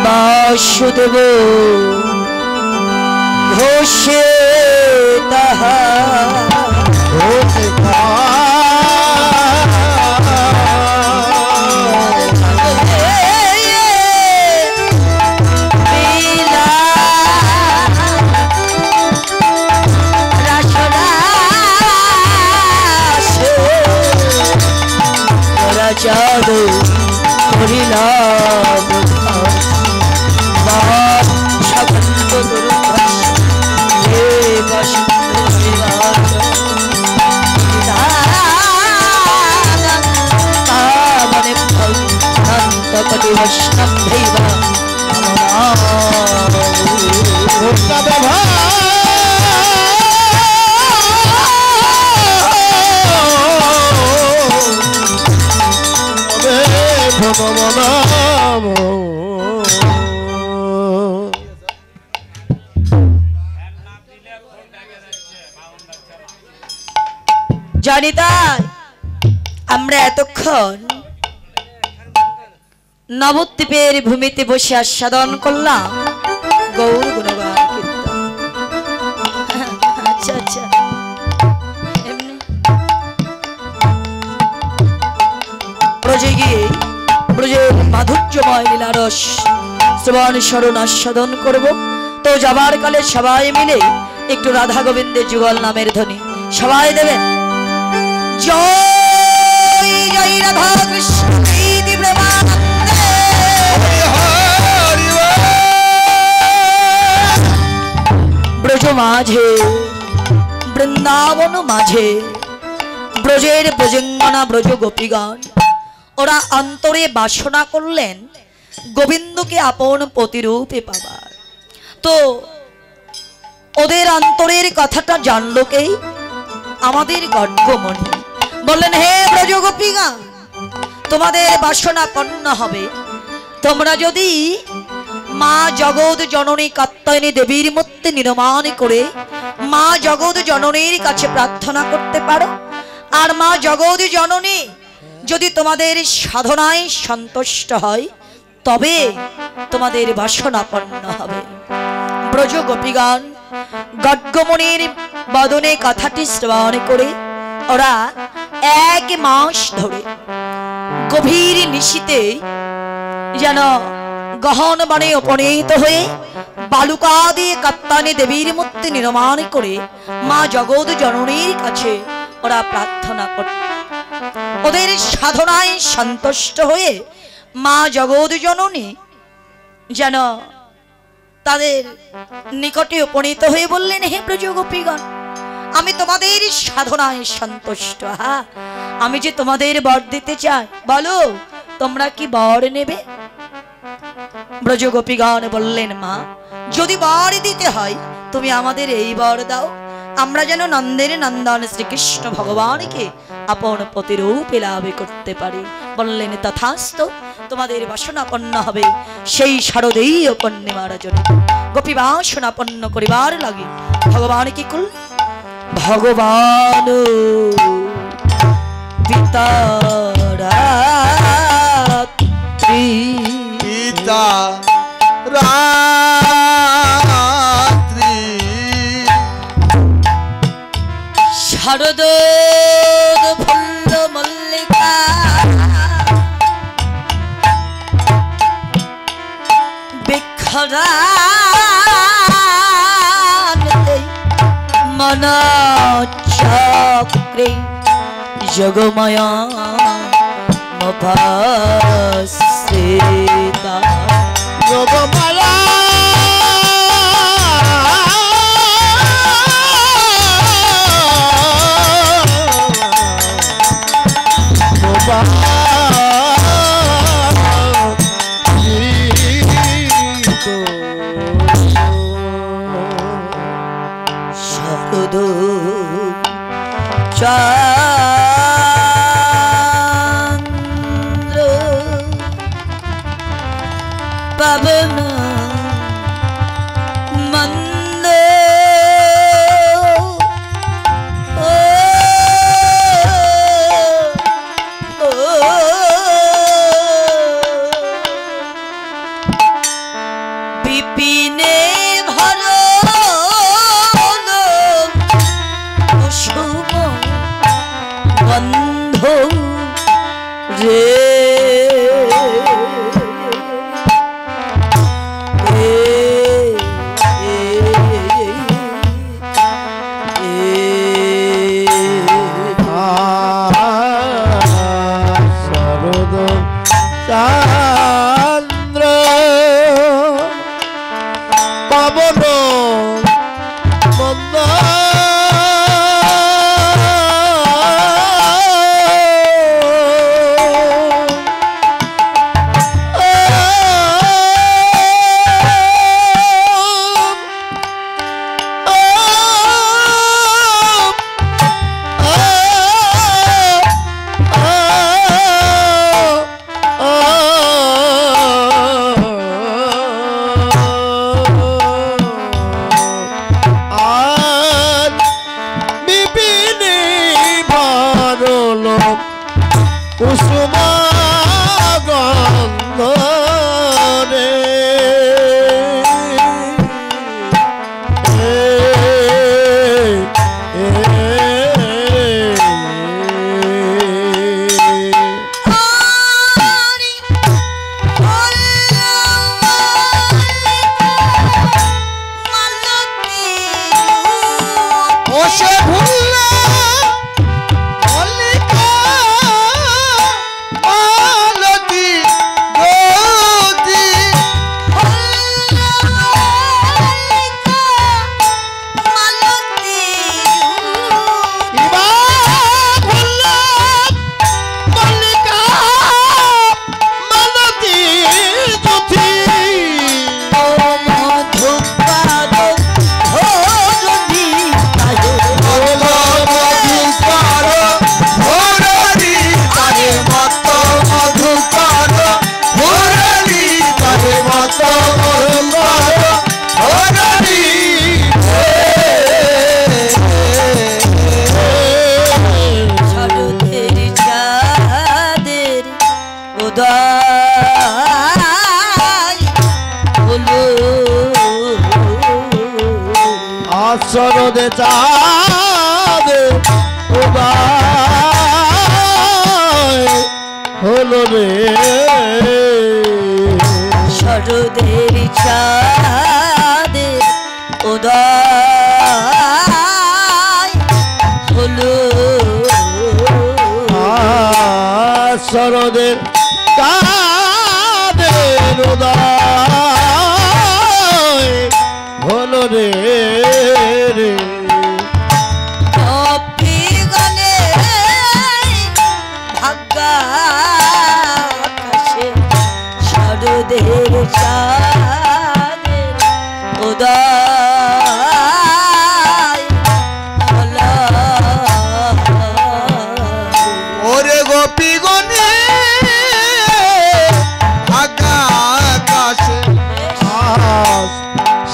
বাসুদেব ঘোষে তাহা যাদু করিলাম সাগন্ত দুর্ভাষ হে মনে ভক্তি বৈষ্ণব ধৈবা জানি তাই আমরা এতক্ষণ নবদ্বীপের ভূমিতে বসে আস্বাদন করলাম গৌর গুণগান কীর্তন। আচ্ছা আচ্ছা ব্রজে গিয়ে ব্রজের মাধুর্যময় লীলারস শ্রবণ স্মরণ আস্বাদন করব। তো যাবার কালে সবাই মিলে একটু রাধা গোবিন্দের যুগল নামের ধ্বনি সবাই দেবেন। জয় জয় রাধা কৃষ্ণ ব্রজ মাঝে বৃন্দাবন মাঝে ব্রজের ব্রজঙ্গনা ব্রজ গোপীগণ ওরা অন্তরে বাসনা করলেন গোবিন্দকে আপন প্রতিরূপে পাবার। তো ওদের অন্তরের কথাটা জানলো কে? আমাদের গর্গমণি বললেন, হে ব্রজ গোপীগণ, তোমাদের বাসনা পূর্ণ হবে তোমরা যদি মা জগৎ জননী কাত্যায়নী দেবীর মধ্যে নির্মাণ করে মা জগৎ জননীর কাছে প্রার্থনা করতে পারো। আর মা জগৎ জননী যদি তোমাদের সাধনায় সন্তুষ্ট হয় তবে তোমাদের বাসনা পূর্ণ হবে। ব্রজ গোপীগণ গর্গমণির বদনে কথাটি শ্রবণ করে ওরা 1 মাস ধরে গভীর নিশীতে যেন গহন বনে উপনীত হয়ে বালুকা দিয়ে কাত্যায়নী দেবীর মূর্তি নির্মাণ করে মা জগৎ জননীর কাছে ওরা প্রার্থনা করত। ওদের সাধনায় সন্তুষ্ট হয়ে মা জগৎ জননী যেন তাদের নিকটে উপনীত হয়ে বললেন, হে ব্রজ গোপীগণ, আমি তোমাদের সাধনায় সন্তুষ্ট। হ্যাঁ, আমি যে তোমাদের বর দিতে চাই, বলো তোমরা কি বর নেবে? ব্রজ গোপীগণ বললেন, মা যদি বর দিতে হয় তুমি আমাদের এই বর দাও, আমরা যেন নন্দের নন্দন শ্রীকৃষ্ণ ভগবানকে আপন প্রতিরূপে লাভ করতে পারি। বললেন, তথাস্তু, তোমাদের বাসনা পূর্ণ হবে। সেই শারদীয় পূর্ণিমার জন্য গোপী বাসনা পূর্ণ করিবার লাগে ভগবান কি করল? ভগবান পিতা রাত্রি পিতা রাত্রি শারদ ফুল্ল মল্লিকা বিক্ষরা মন চক্রে জগময়া মভাসিতা যোগমালা শারদ চন্দ্র পবন মন্দ বিপিনে ভরল কুসুম গন্ধ রে চন্দ্র পবন মন্দ কুসুম গন্ধ রে ওসে ভুললা শরদে চাঁদ উদয় হলো রে শরদের চাঁদ উদয় হলো শরদের চাঁদের উদয় হলো রে শরদের চাঁদের উদয় হলো ওরে গোপী গনে আকাশে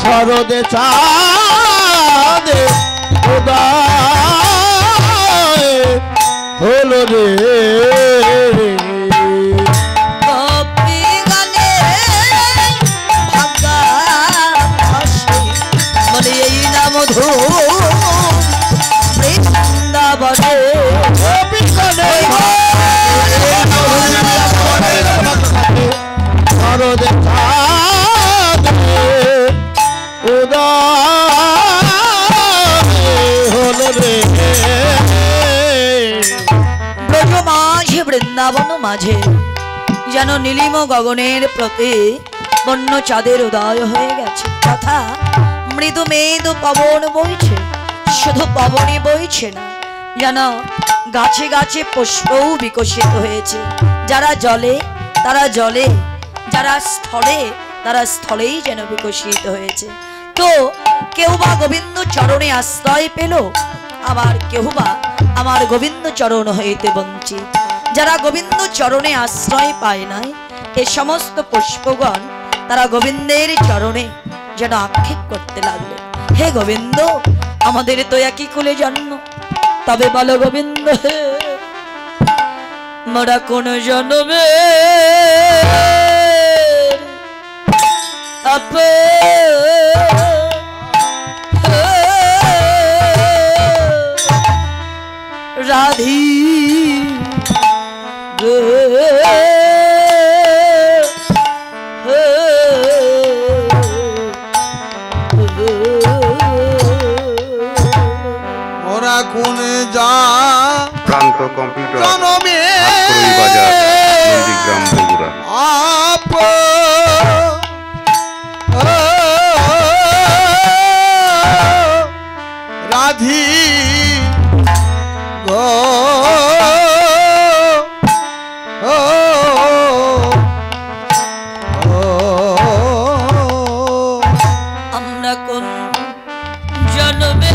শরদে চাঁদে উদয় হলো রে বৃন্দাবন মাঝে যেন নীলিম গগনের প্রতি বন্য চাঁদের উদয় হয়ে গেছে তথা মৃদু মেদু পবন বইছে শুধু পবনই বইছে না যেন গাছে গাছে পুষ্পও বিকশিত হয়েছে যারা জলে তারা জলে যারা স্থলে তারা স্থলেই যেন বিকশিত হয়েছে তো কেউ বা গোবিন্দ চরণে আশ্রয় পেল আবার কেউ বা আমার গোবিন্দ চরণ হইতে বঞ্চিত যারা গোবিন্দ চরণে আশ্রয় পায় নাই এই সমস্ত পুষ্পগণ তারা গোবিন্দের চরণে যেন আক্ষেপ করতে লাগলো হে গোবিন্দ আমাদের তো একই কুলে জন্ম তবে বলো গোবিন্দ হে মোরা কোন জন্মে আপন রাধি ওরা কোন যা প্রান্ত কম্পিউটার জনমে হাতকড়ি বাজার নন্দীগ্রাম বগুড়া আপ রাধি গো আমরা কোন জন্মে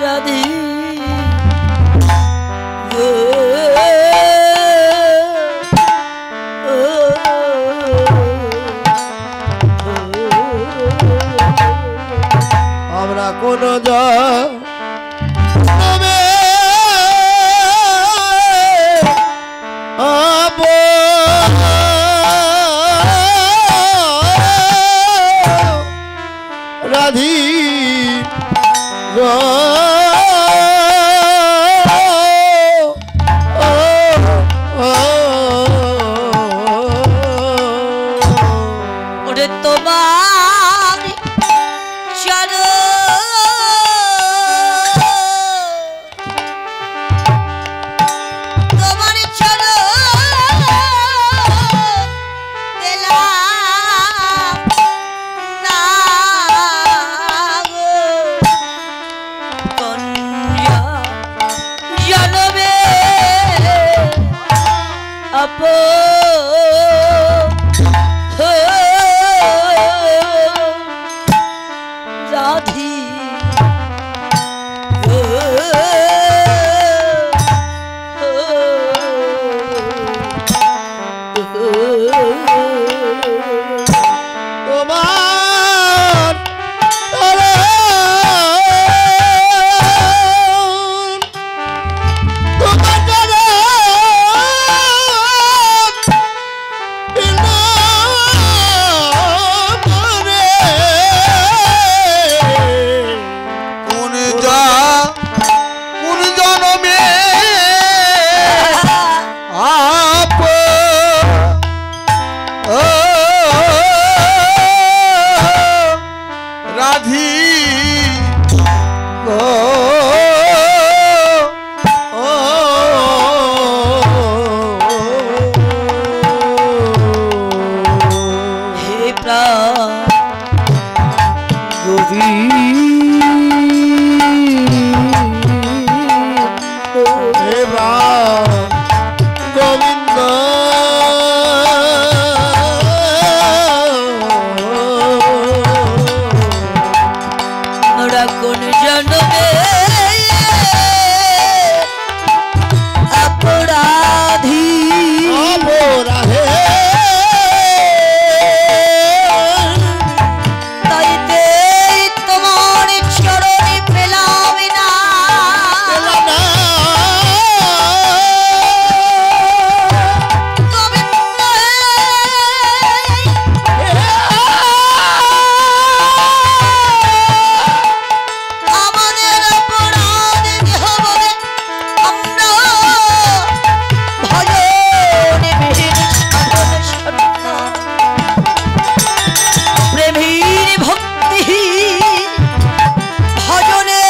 রাধি আমরা কোন জন্মে আপ রাধি গো ওরে তোমার তোমার চলো দিলাম না গো কন্যা জনমে আপ রাধি তোমার কোন যা কোন জনমে আপ রাধি গো হে প্রাণ হে প্রাণ গোবিন্দ মোরা কোন জন্মে অপরাধী অপরাধে তাইতে তোমার চরণে পেলাম না গোবিন্দ আমাদের অপরাধ দেহ বলে আমরা ভজনে বিহীন সাধন শরণ প্রেমীর ভক্তি ভজনে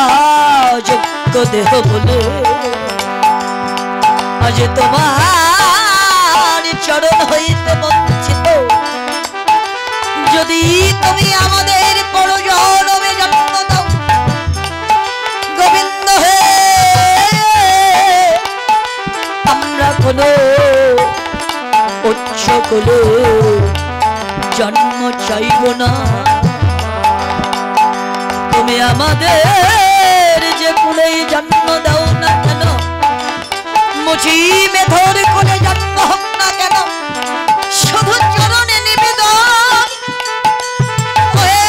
আযোগ্য দেহ বলে আজ তোমার চরণ হইতে বঞ্চিত যদি তুমি আমাদের পরজনমে জন্ম দাও গোবিন্দ হে আমরা কোনো উচ্চ কুলে জন্ম চাইব না তুমি আমাদের যে কুলেই জন্ম দাও না কেন মুচি মেধর কোলে জন্ম হোক না কেন শুধু চরণে নিবেদন ওহে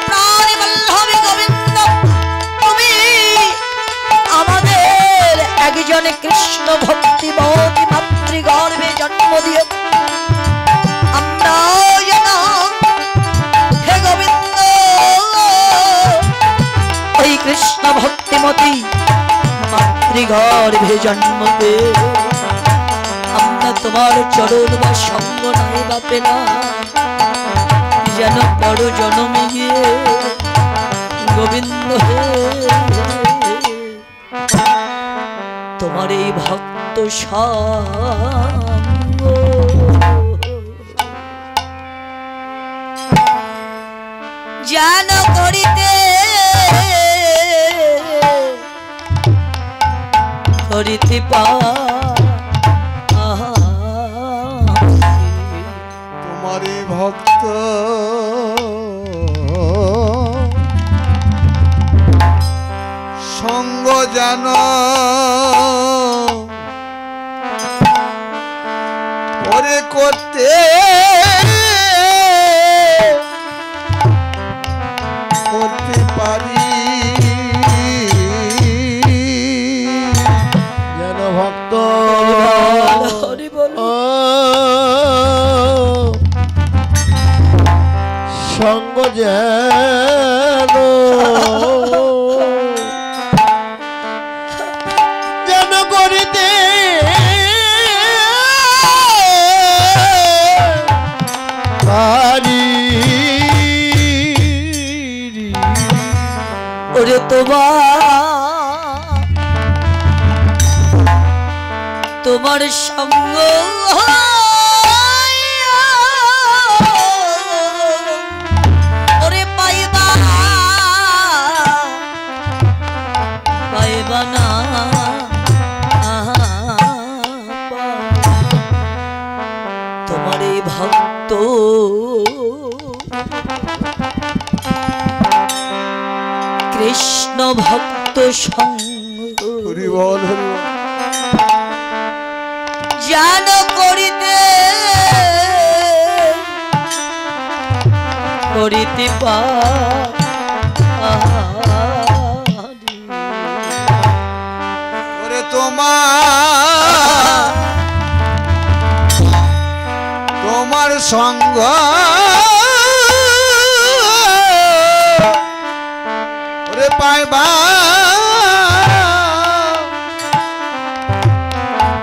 প্রাণ বল্লভ গোবিন্দ তুমি আমাদের একজন দুজনে কৃষ্ণ ভক্তিমতী মাতৃগর্ভে জন্ম দিয়ে আমরা যেন হে গোবিন্দ ওই কৃষ্ণ ভক্তিমতী মাতৃগর্ভে জন্ম পেয়ে আমরা তোমার চরণ বা সঙ্গ নাই বা পেলাম যেন বড় জনমে গিয়ে গোবিন্দ হে তোমার এই ভক্ত সঙ্গ যেন করিতে করিতে তোমারই ভক্ত সঙ্গ যেন পরে করতে করতে পারি যেন ভক্ত হরি বল সঙ্গ যেন যেন করিতে পারি ওরে তোমার সঙ্গ ওরে পাইবা পাইবা না তোমার এই ভক্ত কৃষ্ণ ভক্ত সঙ্গ হরি বল হরি বল জান করিতে করিতে পারি ওরে তোমার সঙ্গ ওরে পাইবা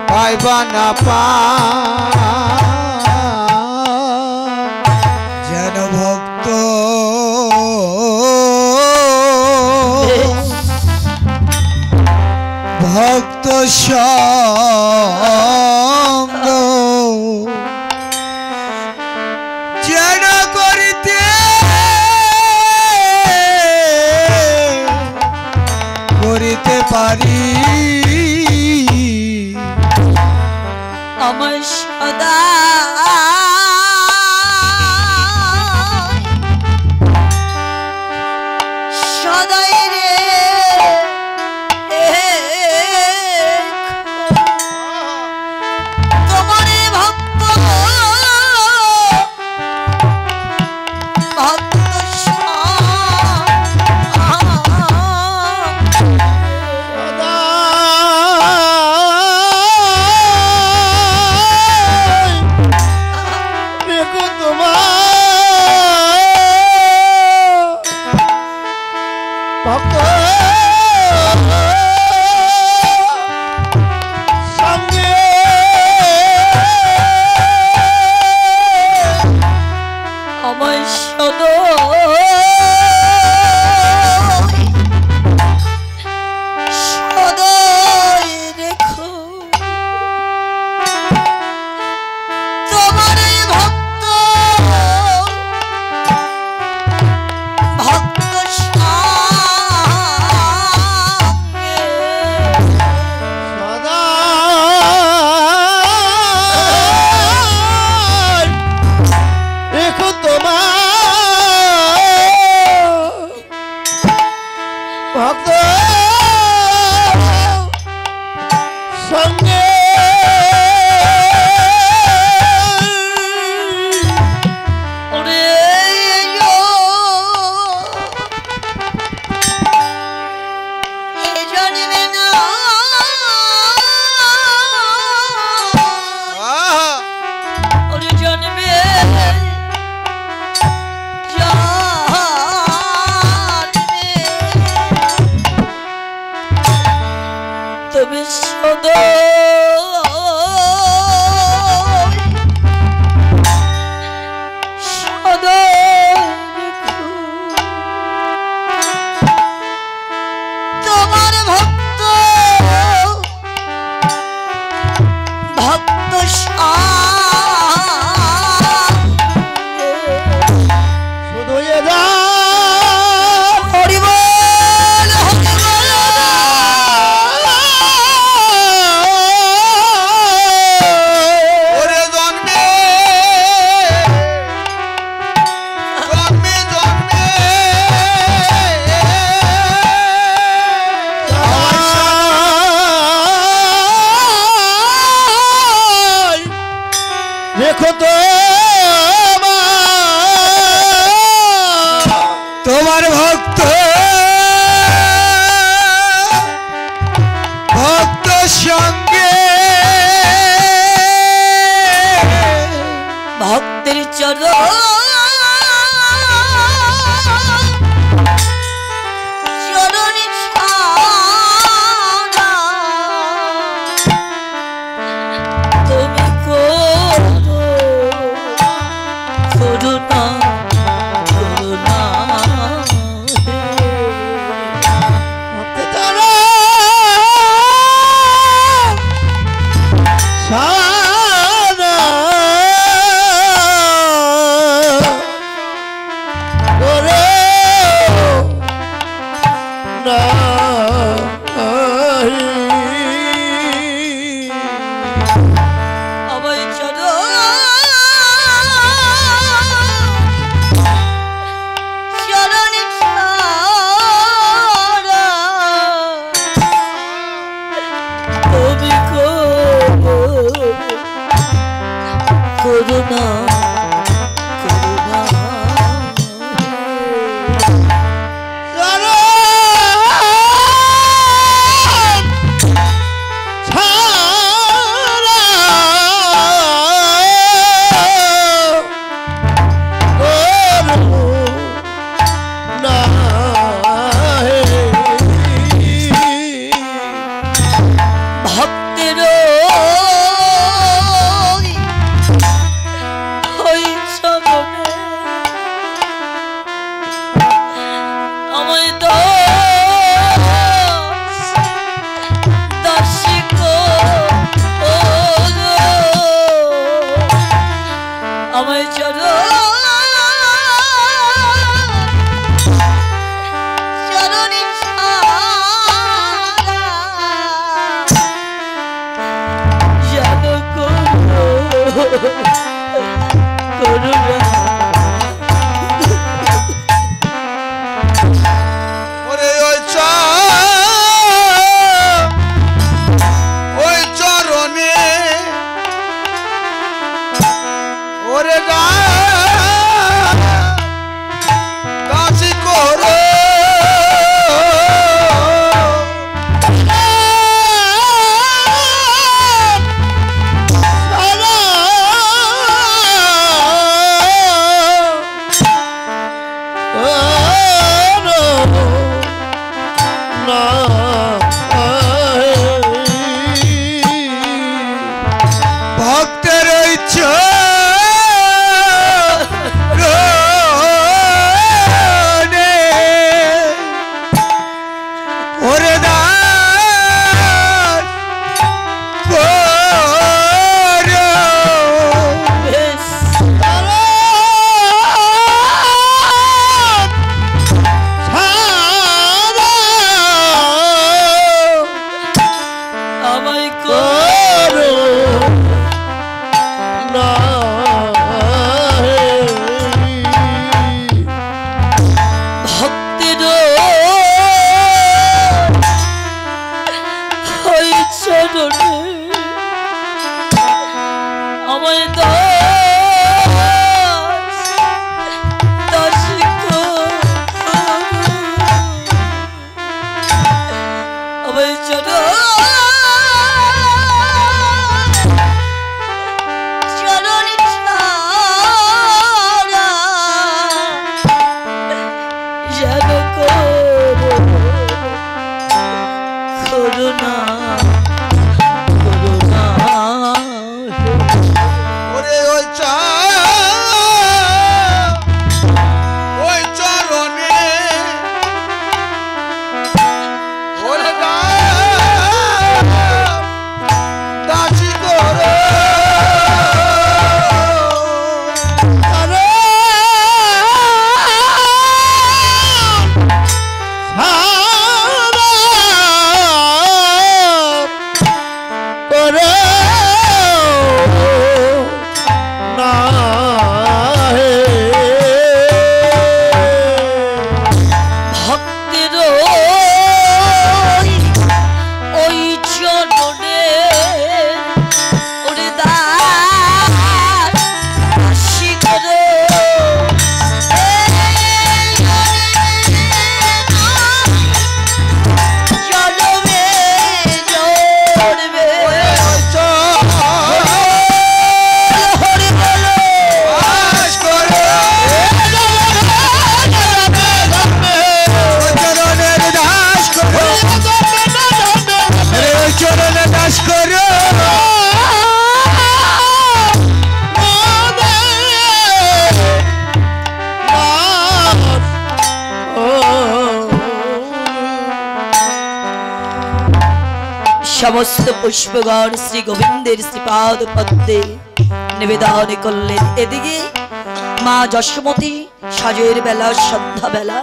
পাইবা না যেন ভক্ত ভক্ত সঙ্গ যেন করিতে করিতে পারি আমার সদা সদাই রে তোমার ভক্ত ভক্ত আমার সদয় রেখো তোমার ভক্ত ভক্ত সঙ্গে সদা রেখো তোমার তোমার ভক্ত ভক্ত সঙ্গে ভক্তের চরণ চরণে ছাড়া তুমি করুণা করুণা করুণা করুণা ভক্তেরও সমস্ত পুষ্পগণ শ্রী গোবিন্দের শ্রীপাদ পদ্মে নিবেদন করলেন। এদিকে মা যশোমতী সাজের বেলা সন্ধ্যা বেলা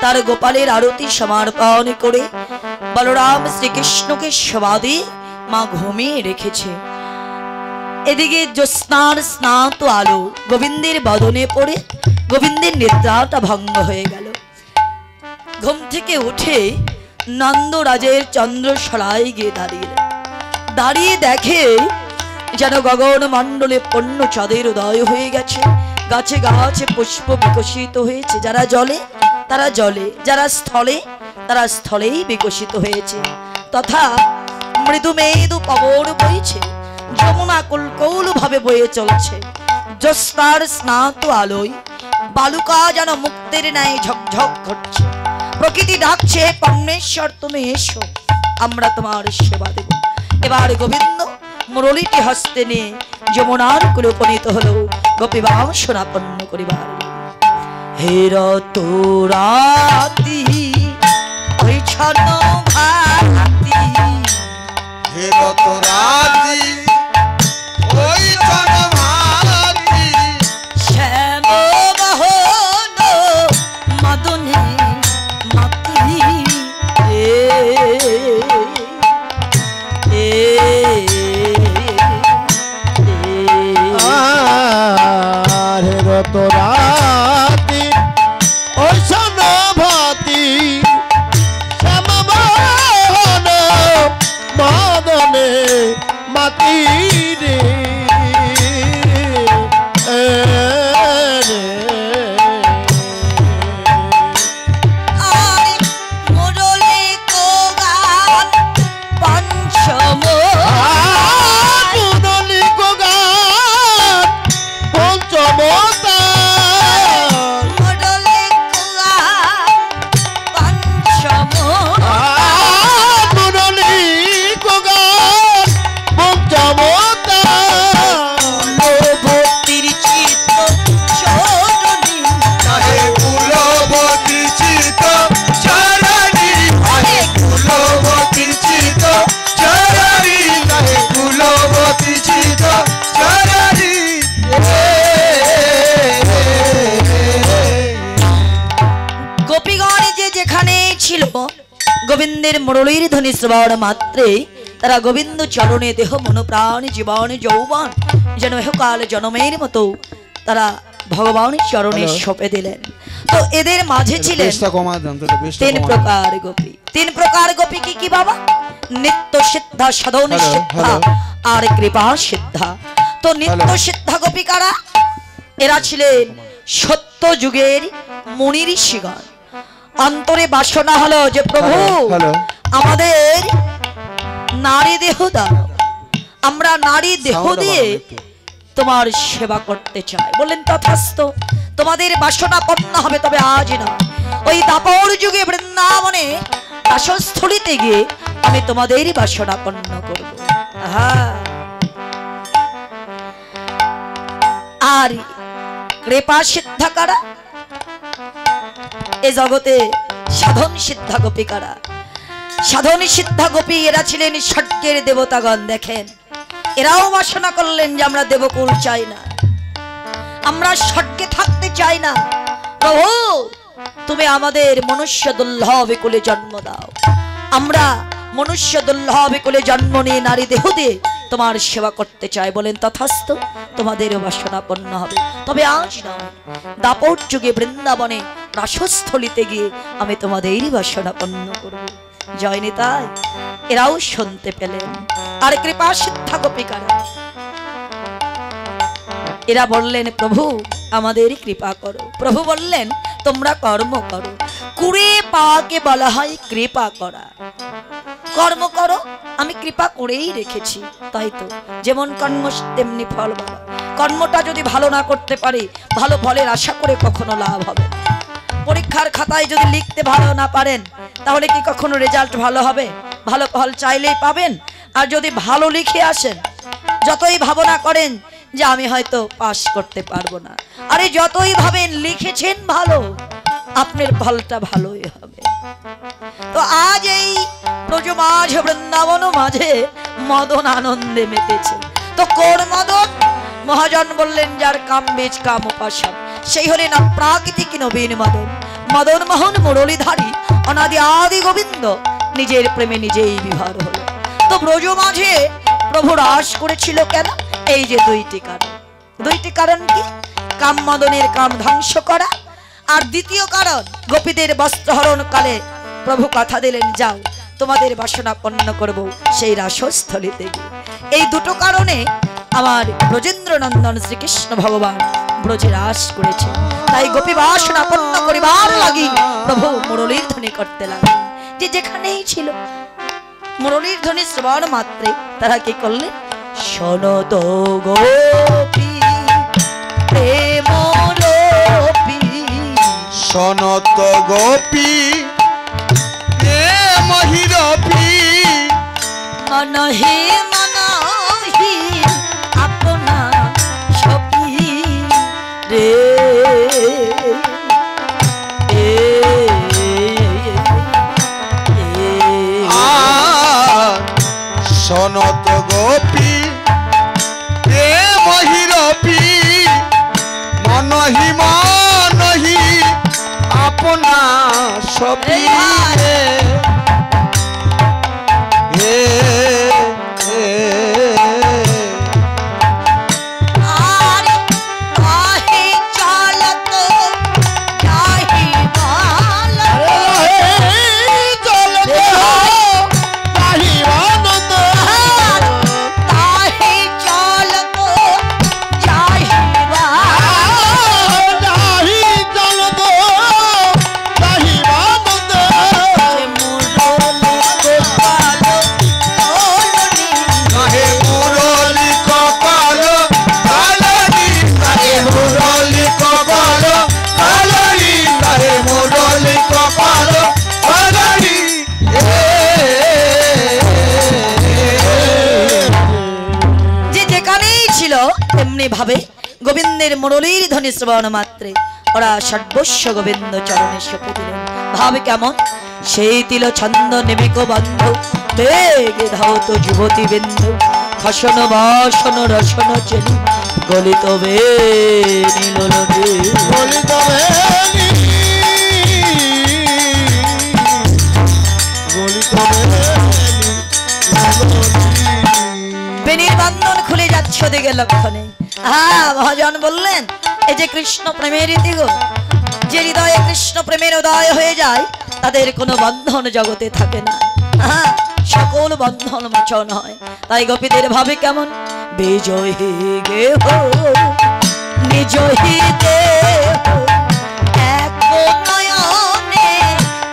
তার গোপালের আরতি সমর্পণ করে বলরাম শ্রীকৃষ্ণকে সমাধি মা ঘুমিয়ে রেখেছে। এদিকে জ্যোৎস্নার স্নাত আলো গোবিন্দের বদনে পড়ে গোবিন্দের নিদ্রাটা ভঙ্গ হয়ে গেল। ঘুম থেকে উঠে নন্দরাজের চন্দ্রশলায় গিয়ে দাঁড়িয়ে দেখে যেন গগন মণ্ডলে পূর্ণ চাঁদের উদয় হয়ে গেছে। গাছে গাছে পুষ্প বিকশিত হয়েছে, যারা জলে তারা জলে, যারা স্থলে তারা স্থলেই বিকশিত হয়েছে। তথা মৃদু মেদু পবন বইছে, যমুনা কুলকৌল ভাবে বয়ে চলছে। জ্যোৎস্নার স্নাত আলোয় বালুকা যেন মুক্তের ন্যায় ঝকঝক করছে। প্রকৃতি ডাকছে, পরমেশ্বর তুমি এসো, আমরা তোমার সেবা দেব। এবার গোবিন্দ মুরলীটি হস্তে নিয়ে যমুনার কুলে উপনীত হলো গোপী বাসনাপন্ন করিবার। হের তোরাতি ওই ছন ভাতি, হের তোরাতি ওই ছন ভাতি, শ্যাম মোহন মদনে মাতি তোরাতি ওই সনভাতি শ্যামবাহন মদনে মাতি রে গোবিন্দের মুরলীর ধ্বনি শ্রবণ মাত্রে তারা গোবিন্দ চরণে দেহ মন প্রাণ জীবন যৌবন যেন এহকাল জনমের মতো তারা ভগবানের চরণে সঁপে দিলেন। তো এদের মাঝে ছিলেন তিন প্রকার গোপী। তিন প্রকার গোপী কি কি বাবা? নিত্য সিদ্ধা, সাধন সিদ্ধা আর কৃপা সিদ্ধা। তো নিত্য সিদ্ধা গোপী কারা? এরা ছিলেন সত্য যুগের মুনি ঋষিগণ। অন্তরে বাসনা হলো যে প্রভু আমাদের নারী দেহ দাও, আমরা নারী দেহ দিয়ে তোমার সেবা করতে চাই। বললেন তথাস্তু, তোমাদের বাসনা পূর্ণ হবে, তবে আজ না, ওই দাপর যুগে বৃন্দাবনে দাসস্থলিতে গিয়ে আমি তোমাদেরই বাসনা পূর্ণ করব। আর কৃপা সিদ্ধা কারা? এ জগতে সাধন সিদ্ধা গোপী কারা? সাধন সিদ্ধা গোপী এরা ছিলেন স্বর্গের দেবতাগণ। দেখেন, এরাও বাসনা করলেন যে আমরা দেবকুল চাই না, আমরা স্বর্গে থাকতে চাই না, প্রভু তুমি আমাদের মনুষ্য দুর্লভ কুলে জন্ম দাও, আমরা মনুষ্য দুর্লভ কুলে জন্ম নিয়ে নারী দেহ দিয়ে তোমার সেবা করতে চাই। বলেন তথাস্তু, তোমাদেরও বাসনা পূর্ণ হবে, তবে আজ নয়, দাপর যুগে বৃন্দাবনে রাসস্থলিতে গিয়ে আমি তোমাদেরই বাসনা পূর্ণ করব। জয় নিতাই। এরাও শুনতে পেলেন। আর কৃপা সিদ্ধা গোপিকারা এরা বললেন প্রভু আমাদের কৃপা করো। প্রভু বললেন তোমরা কর্ম করো, কুড়ে পাকে বলা হয় কৃপা করা। কর্ম করো, আমি কৃপা করেই রেখেছি। তাই তো যেমন কর্ম তেমনি ফল বাবা। কর্মটা যদি ভালো না করতে পারি, ভালো ফলের আশা করে কখনো লাভ হবে। পরীক্ষার খাতায় যদি লিখতে ভালো না পারেন, তাহলে কি কখনো রেজাল্ট ভালো হবে? ভালো ফল চাইলেই পাবেন। আর যদি ভালো লিখে আসেন, যতই ভাবনা করেন যে আমি হয়তো পাস করতে পারবো না, আরে যতই ভাবেন লিখেছেন ভালো, আপনার ফলটা ভালোই হবে। তো আজ এই ব্রজ মাঝ বৃন্দাবন মাঝে মদন আনন্দে মেতেছে। তো কোন মদন? মহাজন বললেন যার কাম বীজ কাম উপাসন, সেই হলেন প্রাকৃতিক নবীন মদন। মদন মোহন মুরলীধারী অনাদি আদি গোবিন্দ নিজের প্রেমে নিজেই বিভার হলো। তো ব্রজ মাঝে প্রভু রাস করেছিল কেন? এই যে দুইটি কারণ। দুইটি কারণ কি? কাম মদনের কাম ধ্বংস করা, আর দ্বিতীয় কারণ গোপীদের বস্ত্রহরণ কালে প্রভু কথা দিলেন যাও তোমাদের বাসনা পূর্ণ করব সেই রাসস্থলীতে গিয়ে। এই দুটো কারণে আমার ব্রজেন্দ্র নন্দন শ্রীকৃষ্ণ ভগবান ব্রজে রাস করেছে। তাই গোপী বাসনা পূর্ণ করিবার লাগি প্রভু মুরলীর ধ্বনি করতে লাগলেন। যে যেখানেই ছিল মুরলীর ধ্বনি শ্রবণ মাত্রে তারা কি করলেন? শোনো তো গোপী প্রেম রূপী, সনত গোপী মহিরপি মনহি মনহি আপনা সপি রে সনত গোপী মহিরপি মনহি মনহি আপনা সপি ভাবে গোবিন্দের মুরলীর ধ্বনি শ্রবণ মাত্রে ওরা সর্বস্ব গোবিন্দ চরণে সঁপে দিলেন। ভাবে কেমন? সেই তিল ছন্দ নেমিক বন্ধু বেগে ধাওত যুবতী বিন্দু খসন বাসন রসন চেনি গলিত বে নীলনে গলিত বেনি গলিত বেনির বন্ধন খুলে যাচ্ছে ওদিকে লক্ষণে। হ্যাঁ, মহাজন বললেন এই যে কৃষ্ণ প্রেমের রীতি গো, যে হৃদয়ে কৃষ্ণ প্রেমের উদয় হয়ে যায় তাদের কোনো বন্ধন জগতে থাকে না। হ্যাঁ, সকল বন্ধন মোচন হয়। তাই গোপীদের ভাবে কেমন? বিজয়ী গেহ নিজহি দেহ এক নয়নে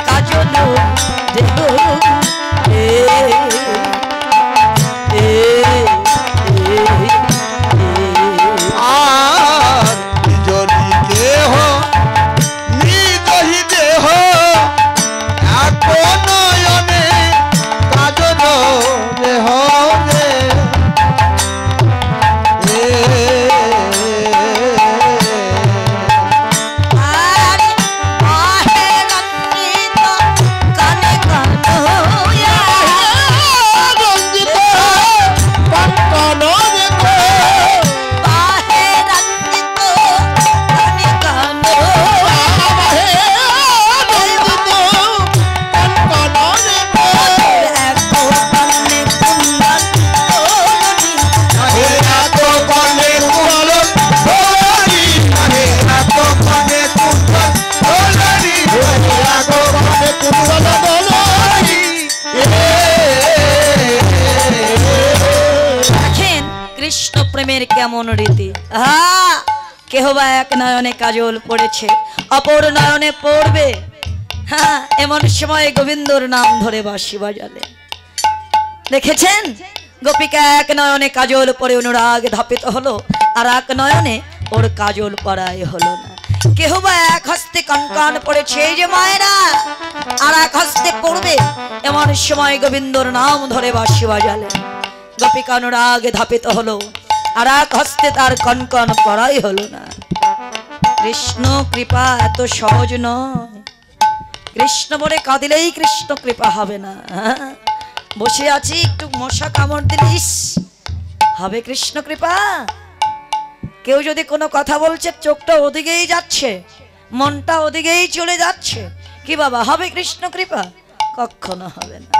কাজল দেহ প্রেমের কেমন রীতি। হ্যাঁ, কেহ বা এক নয়নে কাজল পড়েছে, অপর নয়নে পড়বে। হ্যাঁ, এমন সময় গোবিন্দর নাম ধরে বাঁশি বাজালে। দেখেছেন, গোপিকা এক নয়নে কাজল পরে অনুরাগ ধাপিত হলো, আর এক নয়নে ওর কাজল পরাই হলো না। কেহ বা এক হস্তে কনকন পড়েছে এই যে মায়েরা, আর এক হস্তে পড়বে। এমন সময় গোবিন্দর নাম ধরে বাঁশি বাজালে। গোপিকা অনুরাগে ধাপিত হলো, আর এক হস্তে তার কনকন পরাই হলো না। কৃষ্ণ কৃপা এত সহজ নয়। কৃষ্ণ বলে কাঁদিলেই কৃষ্ণ কৃপা হবে না। হ্যাঁ? বসে আছি একটু মশা কামড় দিলিস হবে কৃষ্ণ কৃপা? কেউ যদি কোনো কথা বলছে চোখটা ওদিকেই যাচ্ছে, মনটা ওদিকেই চলে যাচ্ছে, কি বাবা হবে কৃষ্ণ কৃপা? কখনো হবে না।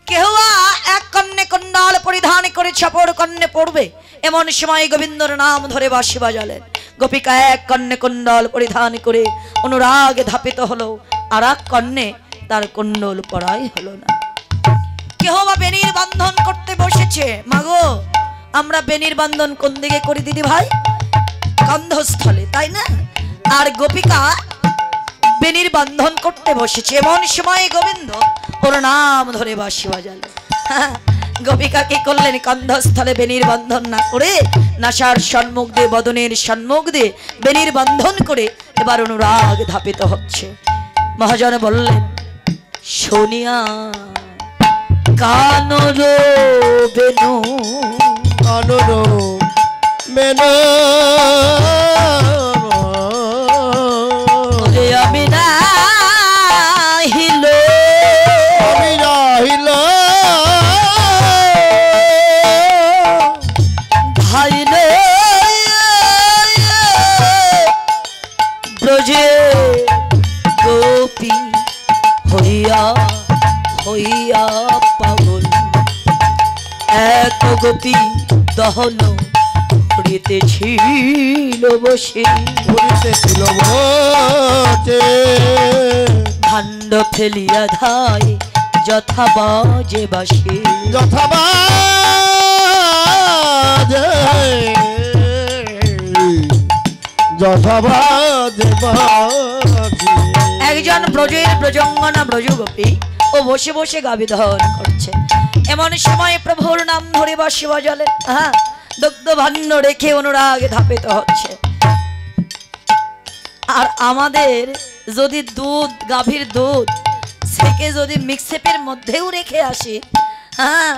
কেউ এক কন্যে কুণ্ডল পরিধান করে চাপর কন্যে পড়বে, এমন সময় গোবিন্দর নাম ধরে বাঁশি বাজালেন। গোপিকা এক কন্যে কুণ্ডল পরিধান করে অনুরাগে ধাপিত হলো, আর এক কন্যে তার কুণ্ডল পরাই হলো না। কেহ বা বেনির বন্ধন করতে বসেছে, মাগো আমরা বেনির বন্ধন কোন দিকে করি দিদি ভাই? কন্ধস্থলে, তাই না? আর গোপিকা বেনির বন্ধন করতে বসেছে, এমন সময় গোবিন্দ ওর নাম ধরে বাঁশি বাজালো। গোপিকা কি করলেন? কন্ধস্থলে বেনির বন্ধন না করে নাসার সম্মুখ দিয়ে, বদনের সম্মুখ দিয়ে বেনির বন্ধন করে এবার অনুরাগ ধাপিত হচ্ছে। মহাজন বললেন, শুনিয়া কানর বেনু, কানর বেনু আমি নাহিল, আমি রাহিল ভাইলে ব্রজে গোপী হইয়া হইয়া পাগল, এক গোপী দহন করিতেছিল বসে, করিতেছিল বসে ভাণ্ড ফেলিয়া ধায় যথা বাজে বাসে, যথা বাজে যথা বাজে বাজে। একজন ব্রজের ব্রজঙ্গনা ব্রজগোপী ও বসে বসে গাবি ধারণ করছে, এমন সময় প্রভুর নাম ধরে বাঁশি বাজালেন। হ্যাঁ, দগ্ধ ভাণ্ড রেখে অনুরাগে ধাপিত হচ্ছে। আর আমাদের যদি দুধ, গাভীর দুধ সেকে যদি মিক্সেপের মধ্যেও রেখে আসি, হ্যাঁ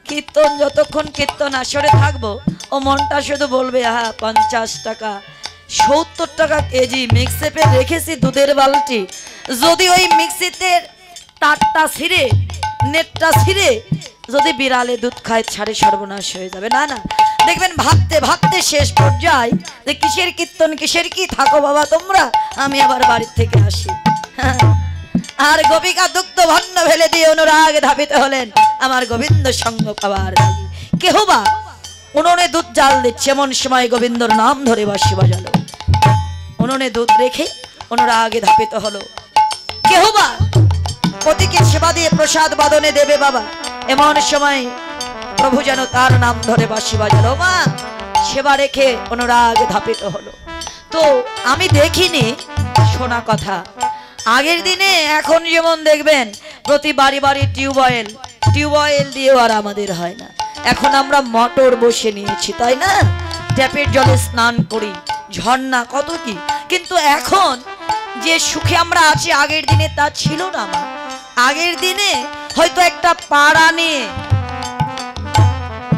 কীর্তন যতক্ষণ কীর্তন আসরে থাকবো, ও মনটা শুধু বলবে হ্যাঁ 50 টাকা 70 টাকা কেজি মিক্সেপে রেখেছি দুধের বালতি, যদি ওই মিক্সিতে তারটা ছিঁড়ে নেটটা ছিঁড়ে যদি বিড়ালে দুধ খায় ছাড়ে সর্বনাশ হয়ে যাবে। না না, দেখবেন ভাবতে ভাবতে শেষ পর্যায়ে যে কিসের কীর্তন, কিসের কি, থাকো বাবা তোমরা, আমি আবার বাড়ির থেকে আসি। আর গোপিকা দুগ্ধ ভাণ্ড ফেলে দিয়ে অনুরাগে ধাপিত হলেন আমার গোবিন্দ সঙ্গ পাওয়ার লাগি। কেহ বা উনুনে দুধ জাল দিচ্ছে, এমন সময় গোবিন্দর নাম ধরে বাঁশি বাজালো। উনুনে দুধ রেখে অনুরাগে ধাপিত হলো। কেহ বা পতিকে সেবা দিয়ে প্রসাদ বাদনে দেবে বাবা, এমন সময় প্রভু যেন তার নাম ধরে বাঁশি বাজালো। মা সেবা রেখে অনুরাগে ধাপিত হলো। তো আমি দেখিনি, শোনা কথা, আগের দিনে এখন যেমন দেখবেন প্রতি বাড়ি বাড়ি টিউবওয়েল দিয়েও আর আমাদের হয় না, এখন আমরা মোটর বসে নিয়েছি, তাই না? ট্যাপের জলে স্নান করি, ঝর্ণা কত কি, কিন্তু এখন যে সুখে আমরা আছি আগের দিনে তা ছিল না। মা আগের দিনে হয়তো একটা পাড়া নিয়ে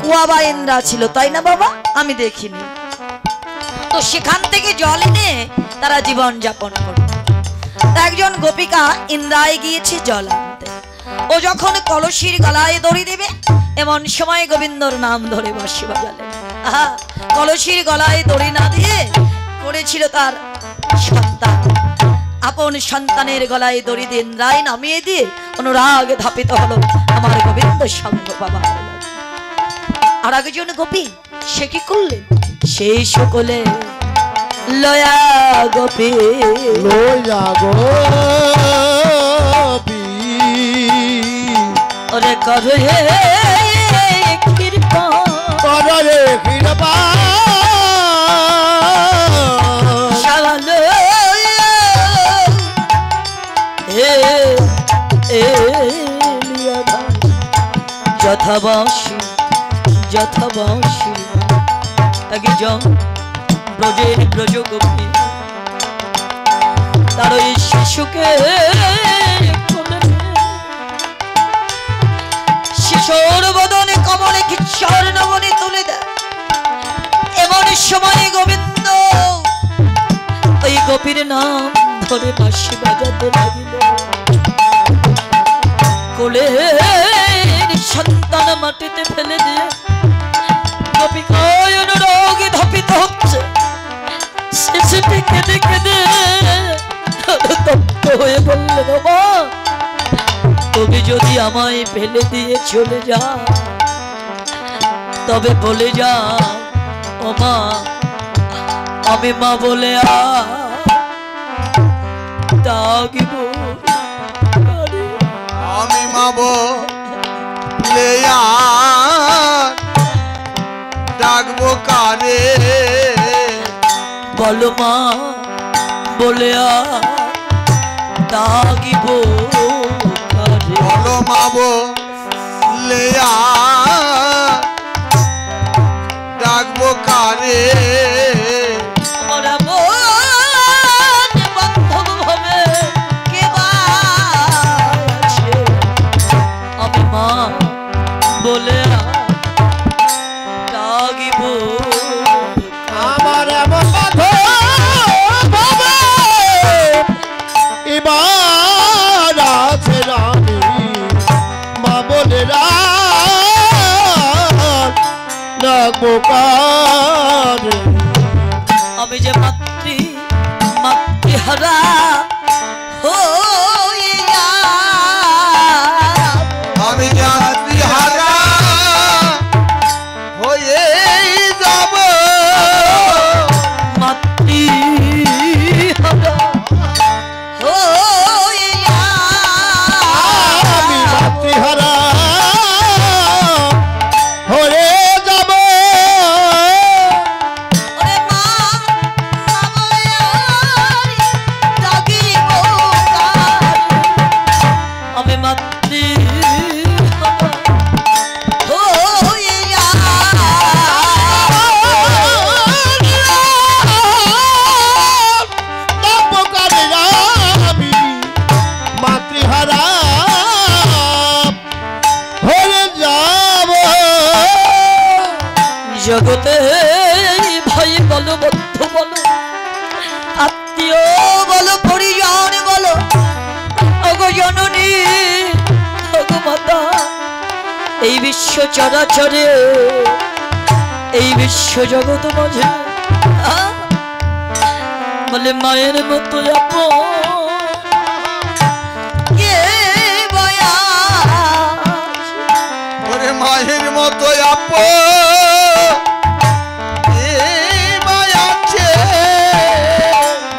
কুয়া বা ইন্দ্রা ছিল, তাই না বাবা? আমি দেখিনি, তো সেখান থেকে জল এনে তারা জীবন যাপন করত। একজন গোপিকা ইন্দ্রায় গিয়েছে জল আনতে, ও যখন কলসির গলায় দড়ি দেবে, এমন সময় গোবিন্দর নাম ধরে বাঁশি বাজালেন। আহা, কলসির গলায় দড়ি না দিয়ে করেছিল তার সন্তান, আপন সন্তানের গলায় দড়ি দিয়ে ইন্দ্রায় নামিয়ে দিয়ে অনুরাগে ধাপিত হলো আমার গোবিন্দ সঙ্গ বাবা। আর একজন গোপী সে কি করলেন? সেই সকলে লয়া গোপী, লয়া গোপী ওরে করে কৃপা, করে কৃপা শালো যথাবাসী যথাবাসী একজন ব্রজের ব্রজগোপী তার ওই শিশুকে শিশুর বদনে কমলে কিচ্ছর নবনে তুলে দেয়। এমন সময় গোবিন্দ ওই গোপীর নাম ধরে বাঁশি বাজাতে লাগিল। কোলের সন্তান মাটিতে ফেলে দিয়ে গোপিকায় অনুরাগে ধাপিত হচ্ছে। শেষে কেঁদে কেঁদে তপ্ত হয়ে বলল, বাবা তুমি যদি আমায় ফেলে দিয়ে চলে যাও তবে বলে যাও ও মা আমি মা বলে ডাকিব। আমি মা বলে ডাকবো কারে? বলো মা বলে ডাকিব কারে? বলো মা বলে ডাকবো কারে? আমার বান্ধব ভাবে কে বা আছে? আমি মা বলে ডাকিব। আমার এমন বাধা বাবা এবার আছে রানী মা বলে ডাকবো কারে? আমি যে মাতৃহারা হইয়া আমি জাতি হারা হয়ে যাব। মাতৃহারা হইয়া আমি মাতৃহারা হয়ে যাব। ওরে মা ডাকিব আমি মাতৃহারা হইয়া ডাকবো কারে? আমি মাতৃহারা হয়ে যাব। জগতে ভাই বলো বন্ধু বলো আত্মীয় বলো পরিজন বলো ওগো জননী ওগো মাতা এই বিশ্ব চরাচরে এই বিশ্ব জগৎ মাঝে বলে মায়ের মতো আপন কে বয়া ওরে মায়ের মতো আছে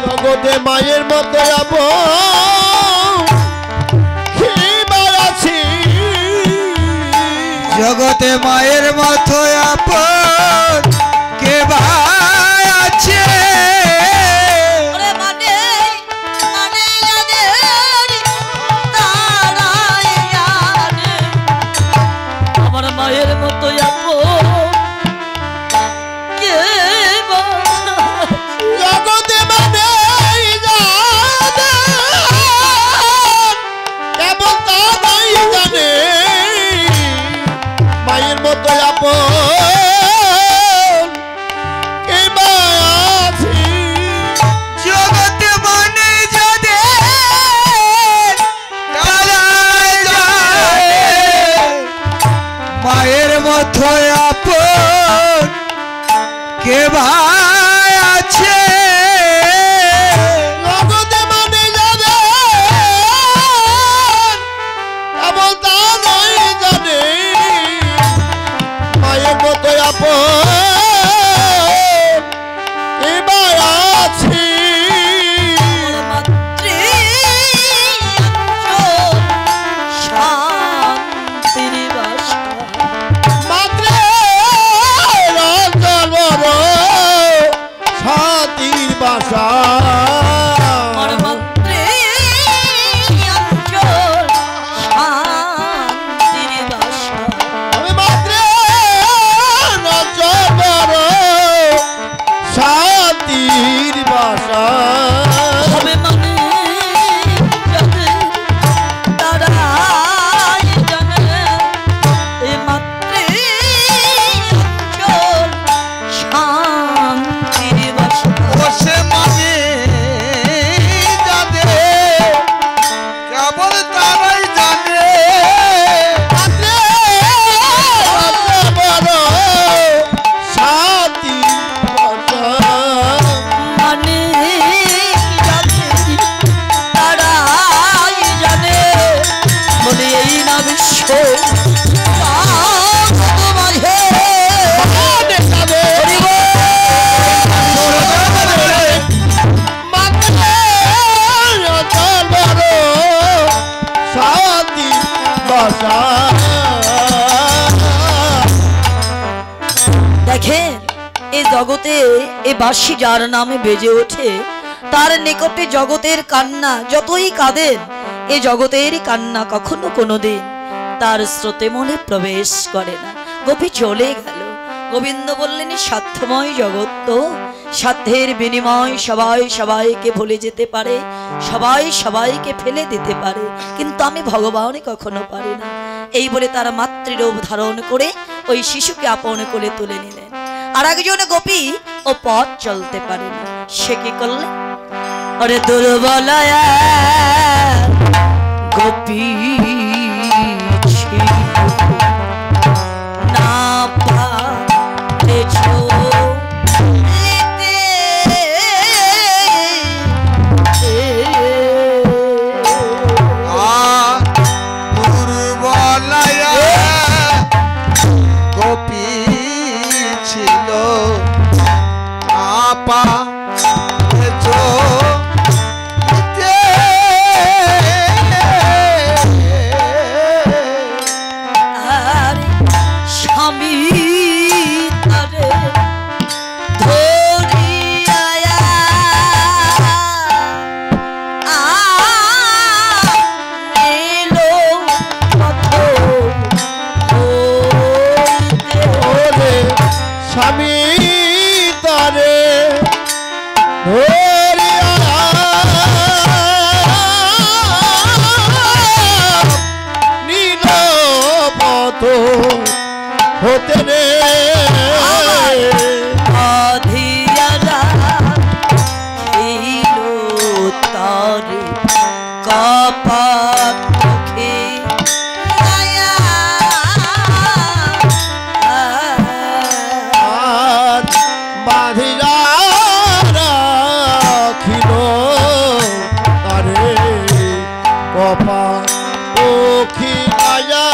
জগতে মায়ের মতো আছি। জগতে মায়ের মতো আপন কে ভাই আছে? ওরে মানে মানে জানে তারাই জানে আমার মায়ের মতো আপন কে বা জগতে মানে কেমন তারাই জানে মায়ের মতো আপন কে দেখেন এই জগতে এই বাঁশি যার নামে বেজে ওঠে তার নিকটে জগতের কান্না যতই কাঁদেন এই জগতের কান্না কখনো কোনোদিন তার স্রোতে মনে প্রবেশ করে না। গোপী চলে গেল। গোবিন্দ বললেন স্বার্থময় জগৎ তো, স্বার্থের বিনিময় সবাই সবাইকে ভুলে যেতে পারে, সবাই সবাইকে ফেলে দিতে পারে, কিন্তু আমি ভগবান কখনো পারি না। এই বলে তার মাতৃরূপ ধারণ করে ওই শিশুকে আপন করে তুলে নিলেন। আর একজন গোপী ও পথ চলতে পারে না, সে কি করলেন? আরে দুর্বলয়া গোপী না পারেছ দুর্বলয়া গোপী ছিল আপা স্বামী তারে ধরিয়া নিল পথ ওরে স্বামী তারে নীল পথ হতে রে আধিয়ারা খেল তারে কপাট মুখে আয়া আর বাঁধিরা রাখিল তারে কপা পক্ষী আয়া